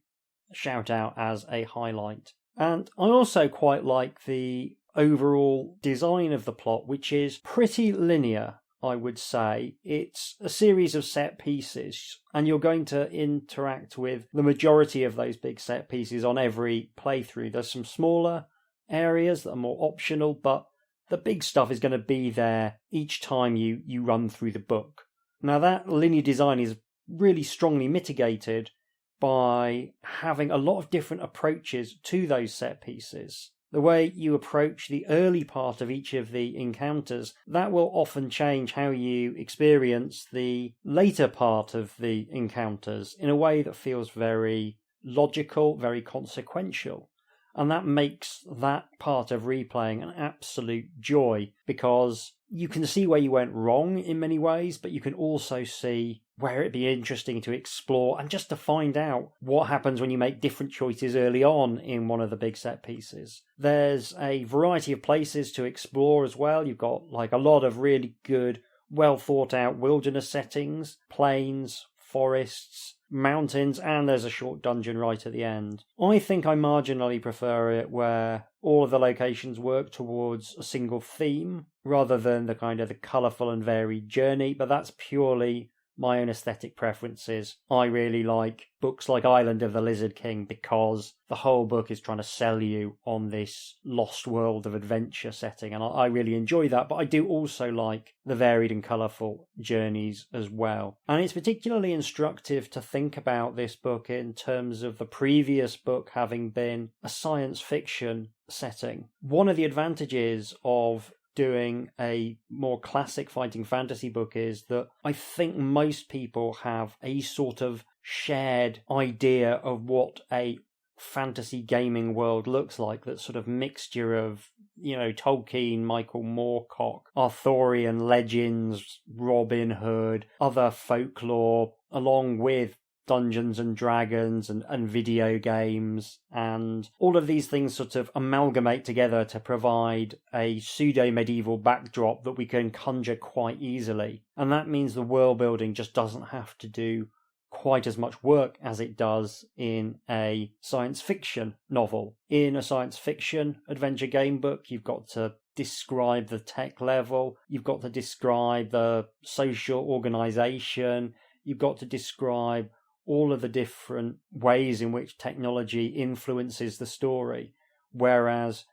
shout out as a highlight. And I also quite like the overall design of the plot, which is pretty linear, I would say. It's a series of set pieces, and you're going to interact with the majority of those big set pieces on every playthrough. There's some smaller areas that are more optional, but the big stuff is going to be there each time you run through the book. Now, that linear design is really strongly mitigated by having a lot of different approaches to those set pieces. The way you approach the early part of each of the encounters, that will often change how you experience the later part of the encounters in a way that feels very logical, very consequential. And that makes that part of replaying an absolute joy, because you can see where you went wrong in many ways, but you can also see where it'd be interesting to explore and just to find out what happens when you make different choices early on in one of the big set pieces. There's a variety of places to explore as well. You've got like a lot of really good, well thought out wilderness settings, plains, forests, mountains, and there's a short dungeon right at the end. I think I marginally prefer it where all of the locations work towards a single theme, rather than the kind of the colourful and varied journey, but that's purely my own aesthetic preferences. I really like books like Island of the Lizard King because the whole book is trying to sell you on this lost world of adventure setting, and I really enjoy that, but I do also like the varied and colourful journeys as well. And it's particularly instructive to think about this book in terms of the previous book having been a science fiction setting. One of the advantages of doing a more classic fighting fantasy book is that I think most people have a sort of shared idea of what a fantasy gaming world looks like, that sort of mixture of, Tolkien, Michael Moorcock, Arthurian legends, Robin Hood, other folklore, along with Dungeons and Dragons and video games, and all of these things sort of amalgamate together to provide a pseudo-medieval backdrop that we can conjure quite easily. And that means the world building just doesn't have to do quite as much work as it does in a science fiction novel. In a science fiction adventure game book, you've got to describe the tech level, you've got to describe the social organization, you've got to describe all of the different ways in which technology influences the story. Whereas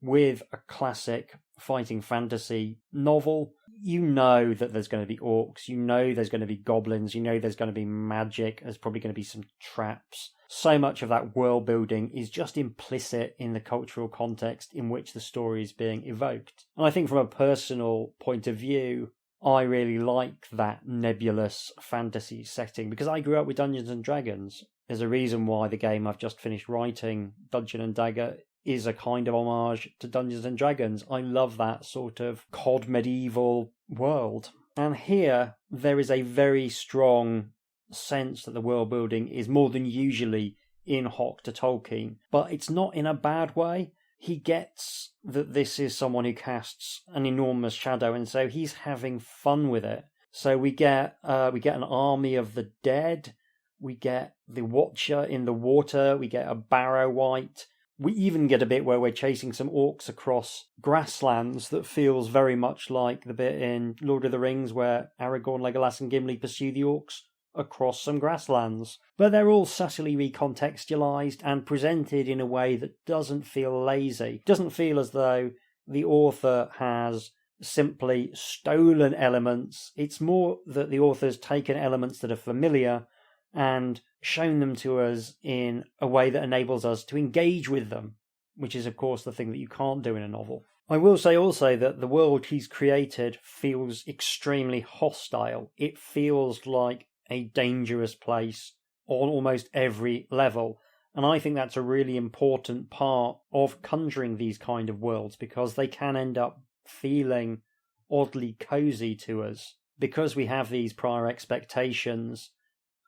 with a classic fighting fantasy novel, you know that there's going to be orcs, you know there's going to be goblins, you know there's going to be magic, there's probably going to be some traps. So much of that world building is just implicit in the cultural context in which the story is being evoked. And I think from a personal point of view, I really like that nebulous fantasy setting because I grew up with Dungeons and Dragons. There's a reason why the game I've just finished writing, Dungeon and Dagger, is a kind of homage to Dungeons and Dragons. I love that sort of COD medieval world. And here, there is a very strong sense that the world building is more than usually in hock to Tolkien, but it's not in a bad way. He gets that this is someone who casts an enormous shadow, and so he's having fun with it. So we get an army of the dead, we get the Watcher in the water, we get a Barrow Wight. We even get a bit where we're chasing some orcs across grasslands that feels very much like the bit in Lord of the Rings where Aragorn, Legolas and Gimli pursue the orcs across some grasslands. But they're all subtly recontextualised and presented in a way that doesn't feel lazy. It doesn't feel as though the author has simply stolen elements. It's more that the author's taken elements that are familiar and shown them to us in a way that enables us to engage with them, which is, of course, the thing that you can't do in a novel. I will say also that the world he's created feels extremely hostile. It feels like a dangerous place on almost every level. And I think that's a really important part of conjuring these kind of worlds, because they can end up feeling oddly cosy to us. Because we have these prior expectations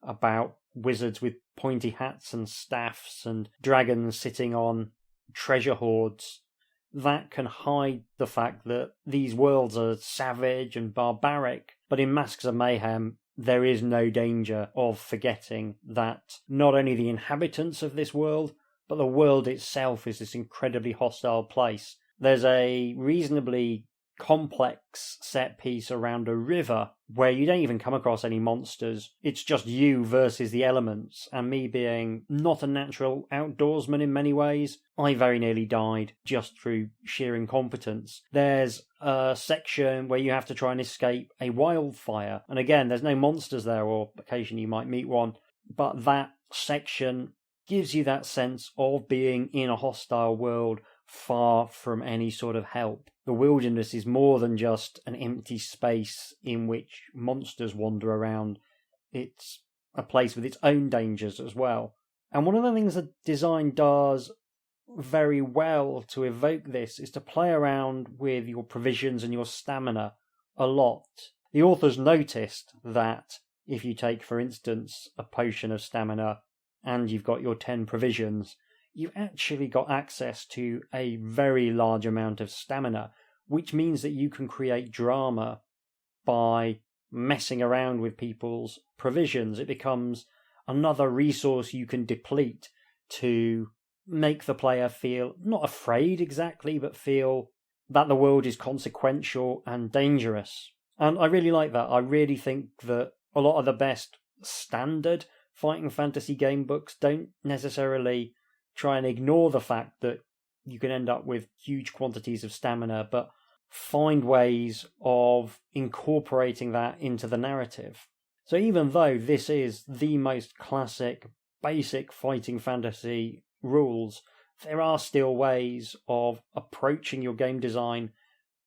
about wizards with pointy hats and staffs and dragons sitting on treasure hoards, that can hide the fact that these worlds are savage and barbaric. But in Masks of Mayhem, there is no danger of forgetting that not only the inhabitants of this world, but the world itself is this incredibly hostile place. There's a reasonably complex set piece around a river where you don't even come across any monsters. It's just you versus the elements, and me being not a natural outdoorsman in many ways, I very nearly died just through sheer incompetence. There's a section where you have to try and escape a wildfire, and again, there's no monsters there, or occasionally you might meet one, but that section gives you that sense of being in a hostile world far from any sort of help. The wilderness is more than just an empty space in which monsters wander around. It's a place with its own dangers as well. And one of the things that design does very well to evoke this is to play around with your provisions and your stamina a lot. The authors noticed that if you take, for instance, a potion of stamina and you've got your 10 provisions, you've actually got access to a very large amount of stamina, which means that you can create drama by messing around with people's provisions. It becomes another resource you can deplete to make the player feel not afraid exactly, but feel that the world is consequential and dangerous. And I really like that. I really think that a lot of the best standard fighting fantasy game books don't necessarily try and ignore the fact that you can end up with huge quantities of stamina, but find ways of incorporating that into the narrative. So even though this is the most classic, basic fighting fantasy rules, there are still ways of approaching your game design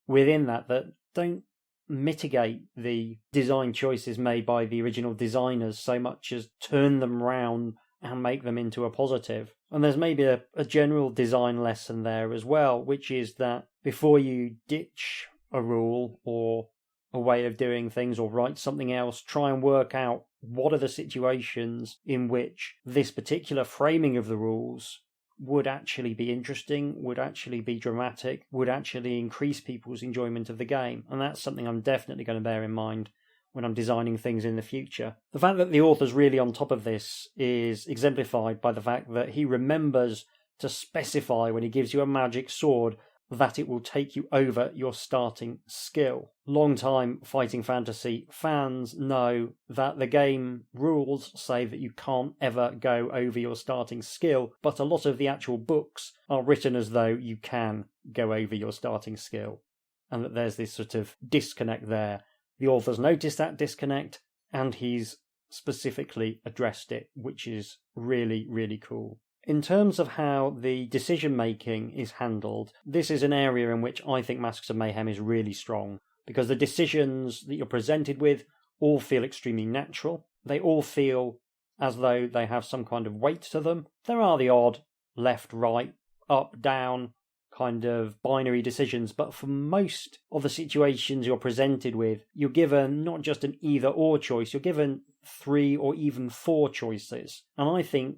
within that don't mitigate the design choices made by the original designers so much as turn them round and make them into a positive. And there's maybe a general design lesson there as well, which is that before you ditch a rule or a way of doing things or write something else, try and work out what are the situations in which this particular framing of the rules would actually be interesting, would actually be dramatic, would actually increase people's enjoyment of the game. And that's something I'm definitely going to bear in mind when I'm designing things in the future. The fact that the author's really on top of this is exemplified by the fact that he remembers to specify when he gives you a magic sword that it will take you over your starting skill. Long-time fighting fantasy fans know that the game rules say that you can't ever go over your starting skill, but a lot of the actual books are written as though you can go over your starting skill, and that there's this sort of disconnect there. The author's noticed that disconnect, and he's specifically addressed it, which is really, really cool. In terms of how the decision-making is handled, this is an area in which I think Masks of Mayhem is really strong, because the decisions that you're presented with all feel extremely natural. They all feel as though they have some kind of weight to them. There are the odd left, right, up, down kind of binary decisions, but for most of the situations you're presented with, you're given not just an either-or choice, you're given 3 or even 4 choices. And I think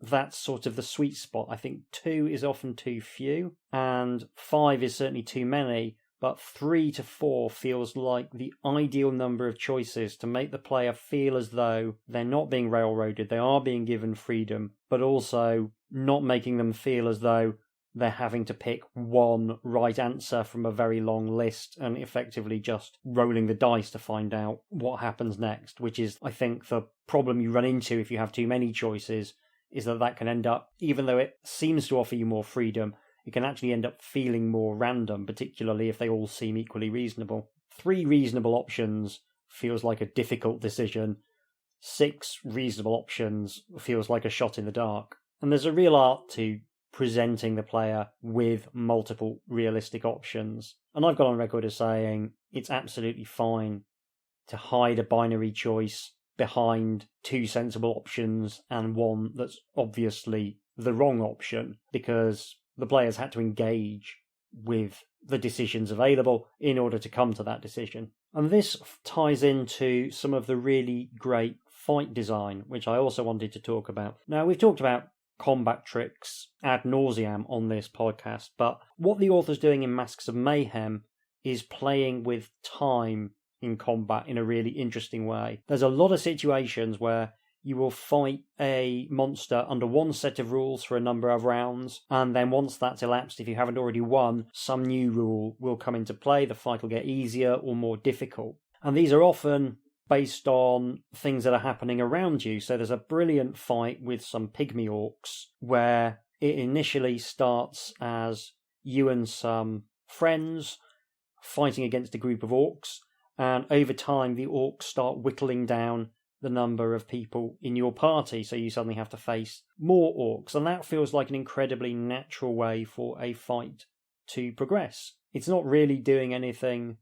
that's sort of the sweet spot. I think 2 is often too few, and 5 is certainly too many, but 3 to 4 feels like the ideal number of choices to make the player feel as though they're not being railroaded, they are being given freedom, but also not making them feel as though they're having to pick one right answer from a very long list and effectively just rolling the dice to find out what happens next, which is, I think, the problem you run into if you have too many choices, is that can end up, even though it seems to offer you more freedom, it can actually end up feeling more random, particularly if they all seem equally reasonable. 3 reasonable options feels like a difficult decision. 6 reasonable options feels like a shot in the dark. And there's a real art to presenting the player with multiple realistic options. And I've got on record as saying it's absolutely fine to hide a binary choice behind 2 sensible options and one that's obviously the wrong option, because the players had to engage with the decisions available in order to come to that decision. And this ties into some of the really great fight design, which I also wanted to talk about. Now, we've talked about combat tricks ad nauseam on this podcast, but what the author's doing in Masks of Mayhem is playing with time in combat in a really interesting way. There's a lot of situations where you will fight a monster under one set of rules for a number of rounds, and then once that's elapsed, if you haven't already won, some new rule will come into play. The fight will get easier or more difficult. And these are often based on things that are happening around you. So there's a brilliant fight with some pygmy orcs where it initially starts as you and some friends fighting against a group of orcs, and over time the orcs start whittling down the number of people in your party, so you suddenly have to face more orcs, and that feels like an incredibly natural way for a fight to progress. It's not really doing anything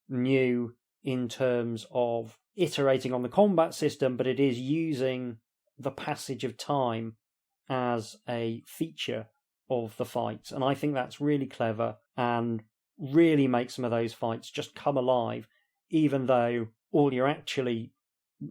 new in terms of iterating on the combat system, but it is using the passage of time as a feature of the fights, and I think that's really clever and really makes some of those fights just come alive, even though all you're actually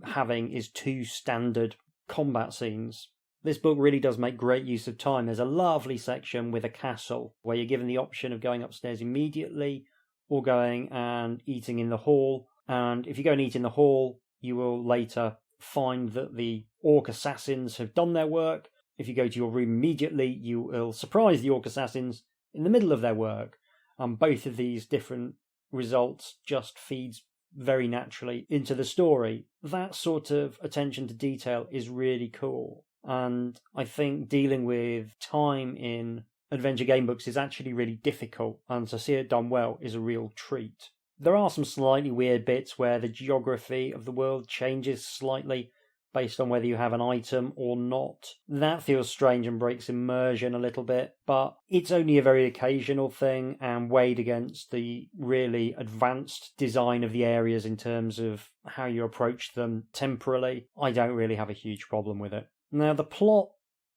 having is 2 standard combat scenes. This book really does make great use of time. There's a lovely section with a castle where you're given the option of going upstairs immediately or going and eating in the hall. And if you go and eat in the hall, you will later find that the orc assassins have done their work. If you go to your room immediately, you will surprise the orc assassins in the middle of their work. Both of these different results just feeds very naturally into the story. That sort of attention to detail is really cool. And I think dealing with time in adventure game books is actually really difficult, and to see it done well is a real treat. There are some slightly weird bits where the geography of the world changes slightly based on whether you have an item or not. That feels strange and breaks immersion a little bit, but it's only a very occasional thing, and weighed against the really advanced design of the areas in terms of how you approach them temporally, I don't really have a huge problem with it. Now, the plot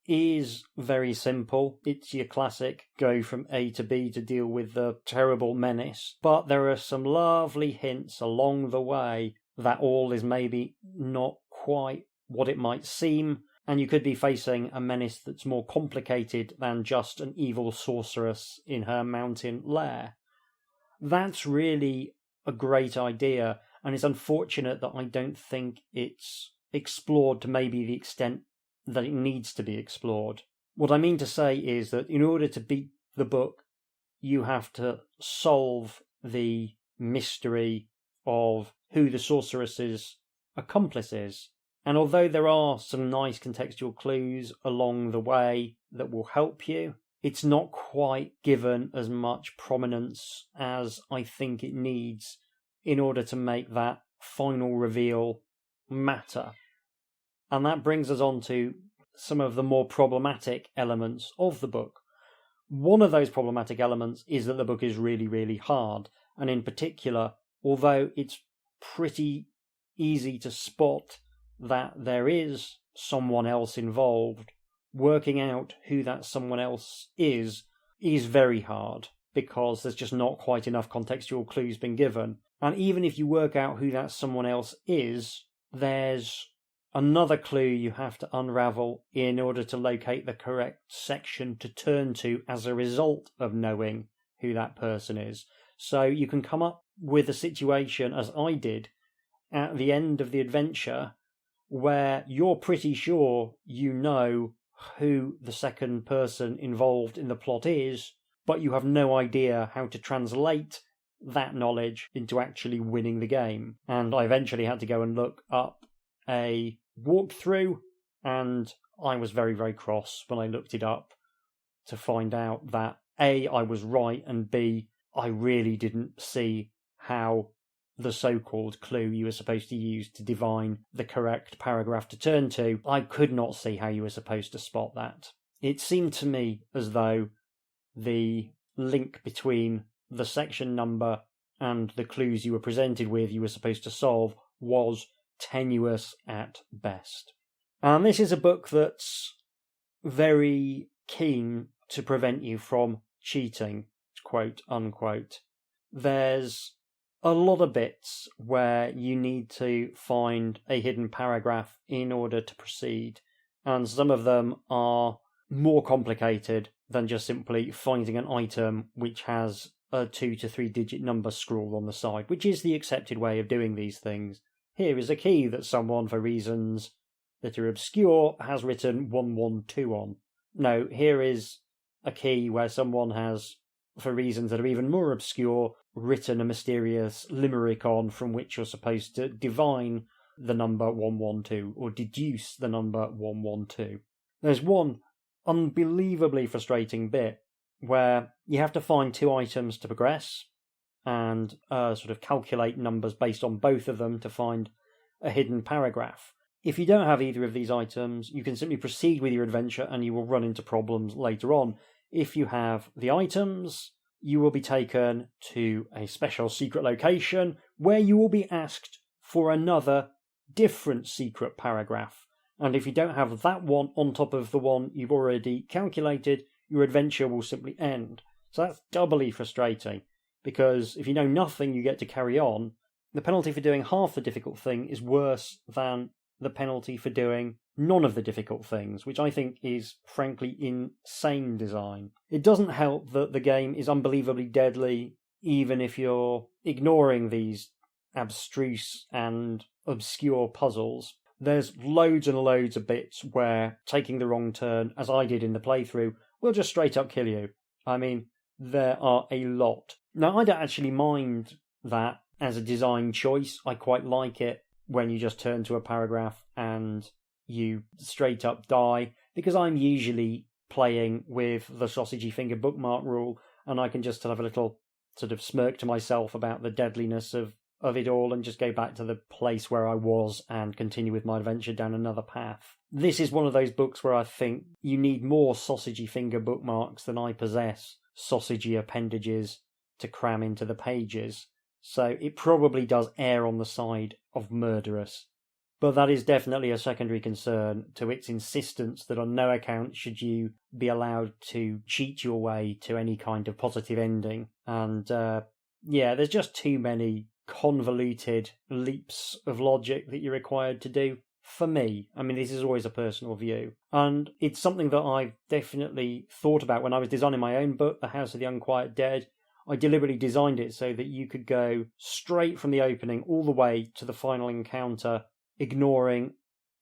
is very simple. It's your classic go from A to B to deal with the terrible menace, but there are some lovely hints along the way that all is maybe not quite what it might seem, and you could be facing a menace that's more complicated than just an evil sorceress in her mountain lair. That's really a great idea, and it's unfortunate that I don't think it's explored to maybe the extent that it needs to be explored. What I mean to say is that in order to beat the book, you have to solve the mystery of who the sorceress's accomplice is. And although there are some nice contextual clues along the way that will help you, it's not quite given as much prominence as I think it needs in order to make that final reveal matter. And that brings us on to some of the more problematic elements of the book. One of those problematic elements is that the book is really, really hard. And in particular, although it's pretty easy to spot that there is someone else involved, working out who that someone else is very hard, because there's just not quite enough contextual clues been given. And even if you work out who that someone else is, there's another clue you have to unravel in order to locate the correct section to turn to as a result of knowing who that person is. So you can come up with a situation, as I did, at the end of the adventure, where you're pretty sure you know who the second person involved in the plot is, but you have no idea how to translate that knowledge into actually winning the game. And I eventually had to go and look up a walkthrough, and I was very, very cross when I looked it up to find out that A, I was right, and B, I really didn't see how the so-called clue you were supposed to use to divine the correct paragraph to turn to, I could not see how you were supposed to spot that. It seemed to me as though the link between the section number and the clues you were presented with you were supposed to solve was tenuous at best. And this is a book that's very keen to prevent you from cheating, quote unquote. There's a lot of bits where you need to find a hidden paragraph in order to proceed, and some of them are more complicated than just simply finding an item which has a 2 to 3 digit number scrawled on the side, which is the accepted way of doing these things. Here is a key that someone, for reasons that are obscure, has written 112 on. No, here is a key where someone has, for reasons that are even more obscure, written a mysterious limerick on from which you're supposed to divine the number 112 or deduce the number 112. There's one unbelievably frustrating bit where you have to find 2 items to progress and sort of calculate numbers based on both of them to find a hidden paragraph. If you don't have either of these items, you can simply proceed with your adventure and you will run into problems later on. If you have the items, you will be taken to a special secret location where you will be asked for another different secret paragraph. And if you don't have that one on top of the one you've already calculated, your adventure will simply end. So that's doubly frustrating, because if you know nothing, you get to carry on. The penalty for doing half the difficult thing is worse than the penalty for doing none of the difficult things, which I think is frankly insane design. It doesn't help that the game is unbelievably deadly, even if you're ignoring these abstruse and obscure puzzles. there's loads and loads of bits where taking the wrong turn, as I did in the playthrough, will just straight up kill you. I mean, there are a lot. Now, I don't actually mind that as a design choice. I quite like it when you just turn to a paragraph and you straight up die, because I'm usually playing with the sausagey finger bookmark rule, and I can just have a little sort of smirk to myself about the deadliness of it all and just go back to the place where I was and continue with my adventure down another path. This is one of those books where I think you need more sausagey finger bookmarks than I possess sausagey appendages to cram into the pages, so it probably does err on the side of murderous. But that is definitely a secondary concern to its insistence that on no account should you be allowed to cheat your way to any kind of positive ending. And there's just too many convoluted leaps of logic that you're required to do. For me, I mean, this is always a personal view, and it's something that I've definitely thought about when I was designing my own book, The House of the Unquiet Dead. I deliberately designed it so that you could go straight from the opening all the way to the final encounter, ignoring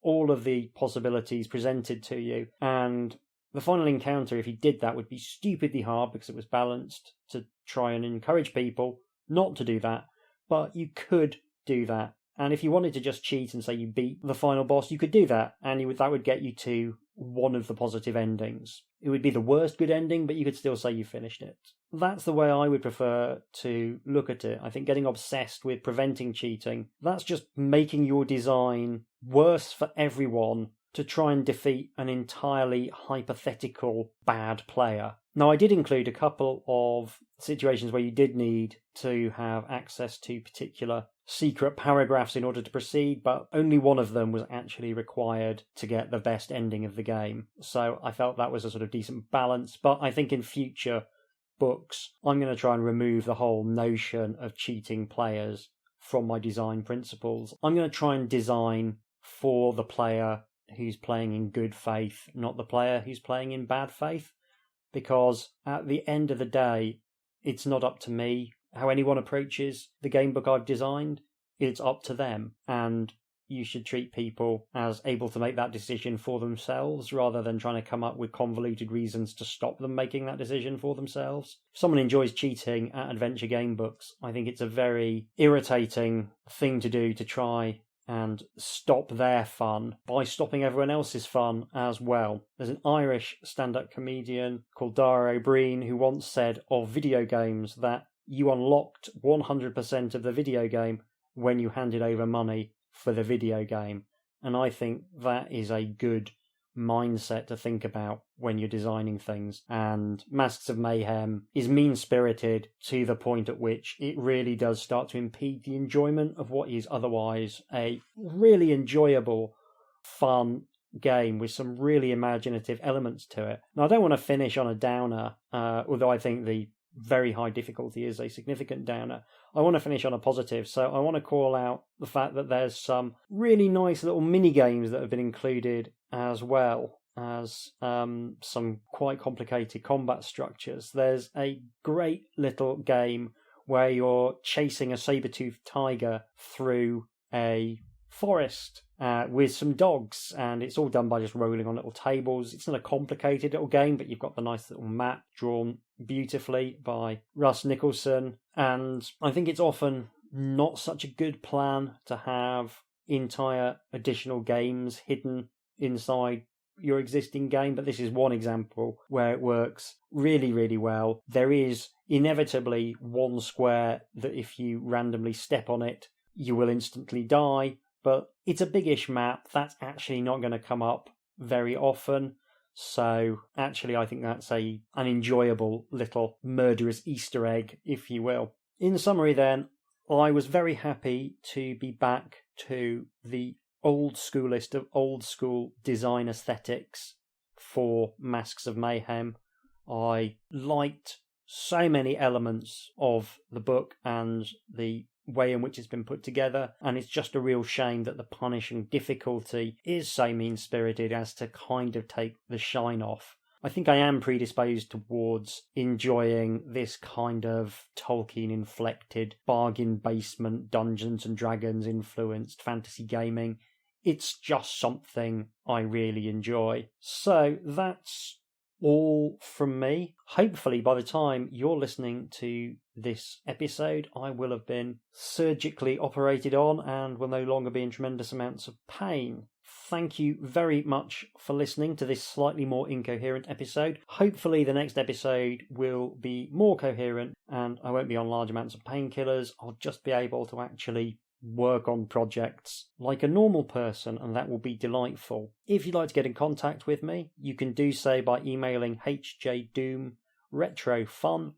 all of the possibilities presented to you. And the final encounter, if you did that, would be stupidly hard because it was balanced to try and encourage people not to do that. But you could do that. And if you wanted to just cheat and say you beat the final boss, you could do that. And that would get you to one of the positive endings. It would be the worst good ending, but you could still say you finished it. That's the way I would prefer to look at it. I think getting obsessed with preventing cheating, that's just making your design worse for everyone to try and defeat an entirely hypothetical bad player. Now, I did include a couple of situations where you did need to have access to particular secret paragraphs in order to proceed, but only one of them was actually required to get the best ending of the game. So I felt that was a sort of decent balance, but I think in future books, I'm going to try and remove the whole notion of cheating players from my design principles. I'm going to try and design for the player who's playing in good faith, not the player who's playing in bad faith, because at the end of the day, it's not up to me how anyone approaches the game book I've designed. It's up to them, and you should treat people as able to make that decision for themselves rather than trying to come up with convoluted reasons to stop them making that decision for themselves. If someone enjoys cheating at adventure game books, I think it's a very irritating thing to do to try and stop their fun by stopping everyone else's fun as well. There's an Irish stand-up comedian called Dara O'Brien who once said of video games that you unlocked 100% of the video game when you handed over money for the video game. And I think that is a good mindset to think about when you're designing things. And Masks of Mayhem is mean-spirited to the point at which it really does start to impede the enjoyment of what is otherwise a really enjoyable, fun game with some really imaginative elements to it. Now, I don't want to finish on a downer, although I think the very high difficulty is a significant downer. I want to finish on a positive, so I want to call out the fact that there's some really nice little mini games that have been included, as well as some quite complicated combat structures. There's a great little game where you're chasing a saber-toothed tiger through a forest with some dogs, and it's all done by just rolling on little tables. It's not a complicated little game, but you've got the nice little map drawn beautifully by Russ Nicholson, and I think it's often not such a good plan to have entire additional games hidden inside your existing game, but this is one example where it works really, really well. There is inevitably one square that if you randomly step on it, you will instantly die, but it's a biggish map. That's actually not going to come up very often. So actually, I think that's an enjoyable little murderous Easter egg, if you will. In summary then, I was very happy to be back to the old schoolist of old school design aesthetics for Masks of Mayhem. I liked so many elements of the book and the way in which it's been put together, and it's just a real shame that the punishing difficulty is so mean-spirited as to kind of take the shine off. I think I am predisposed towards enjoying this kind of Tolkien-inflected bargain basement Dungeons and Dragons influenced fantasy gaming It's just something I really enjoy. So that's all from me. Hopefully by the time you're listening to this episode, I will have been surgically operated on and will no longer be in tremendous amounts of pain. Thank you very much for listening to this slightly more incoherent episode. Hopefully the next episode will be more coherent and I won't be on large amounts of painkillers. I'll just be able to actually work on projects like a normal person, and that will be delightful. If you'd like to get in contact with me, you can do so by emailing hjdoomretrofun,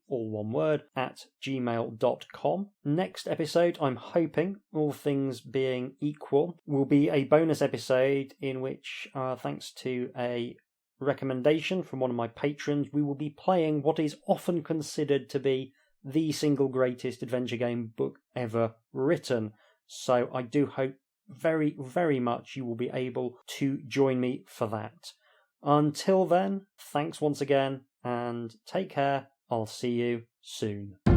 all one word, at gmail.com. Next episode, I'm hoping, all things being equal, will be a bonus episode in which, thanks to a recommendation from one of my patrons, we will be playing what is often considered to be the single greatest adventure game book ever written. So I do hope very, very much you will be able to join me for that. Until then, thanks once again, and take care. I'll see you soon.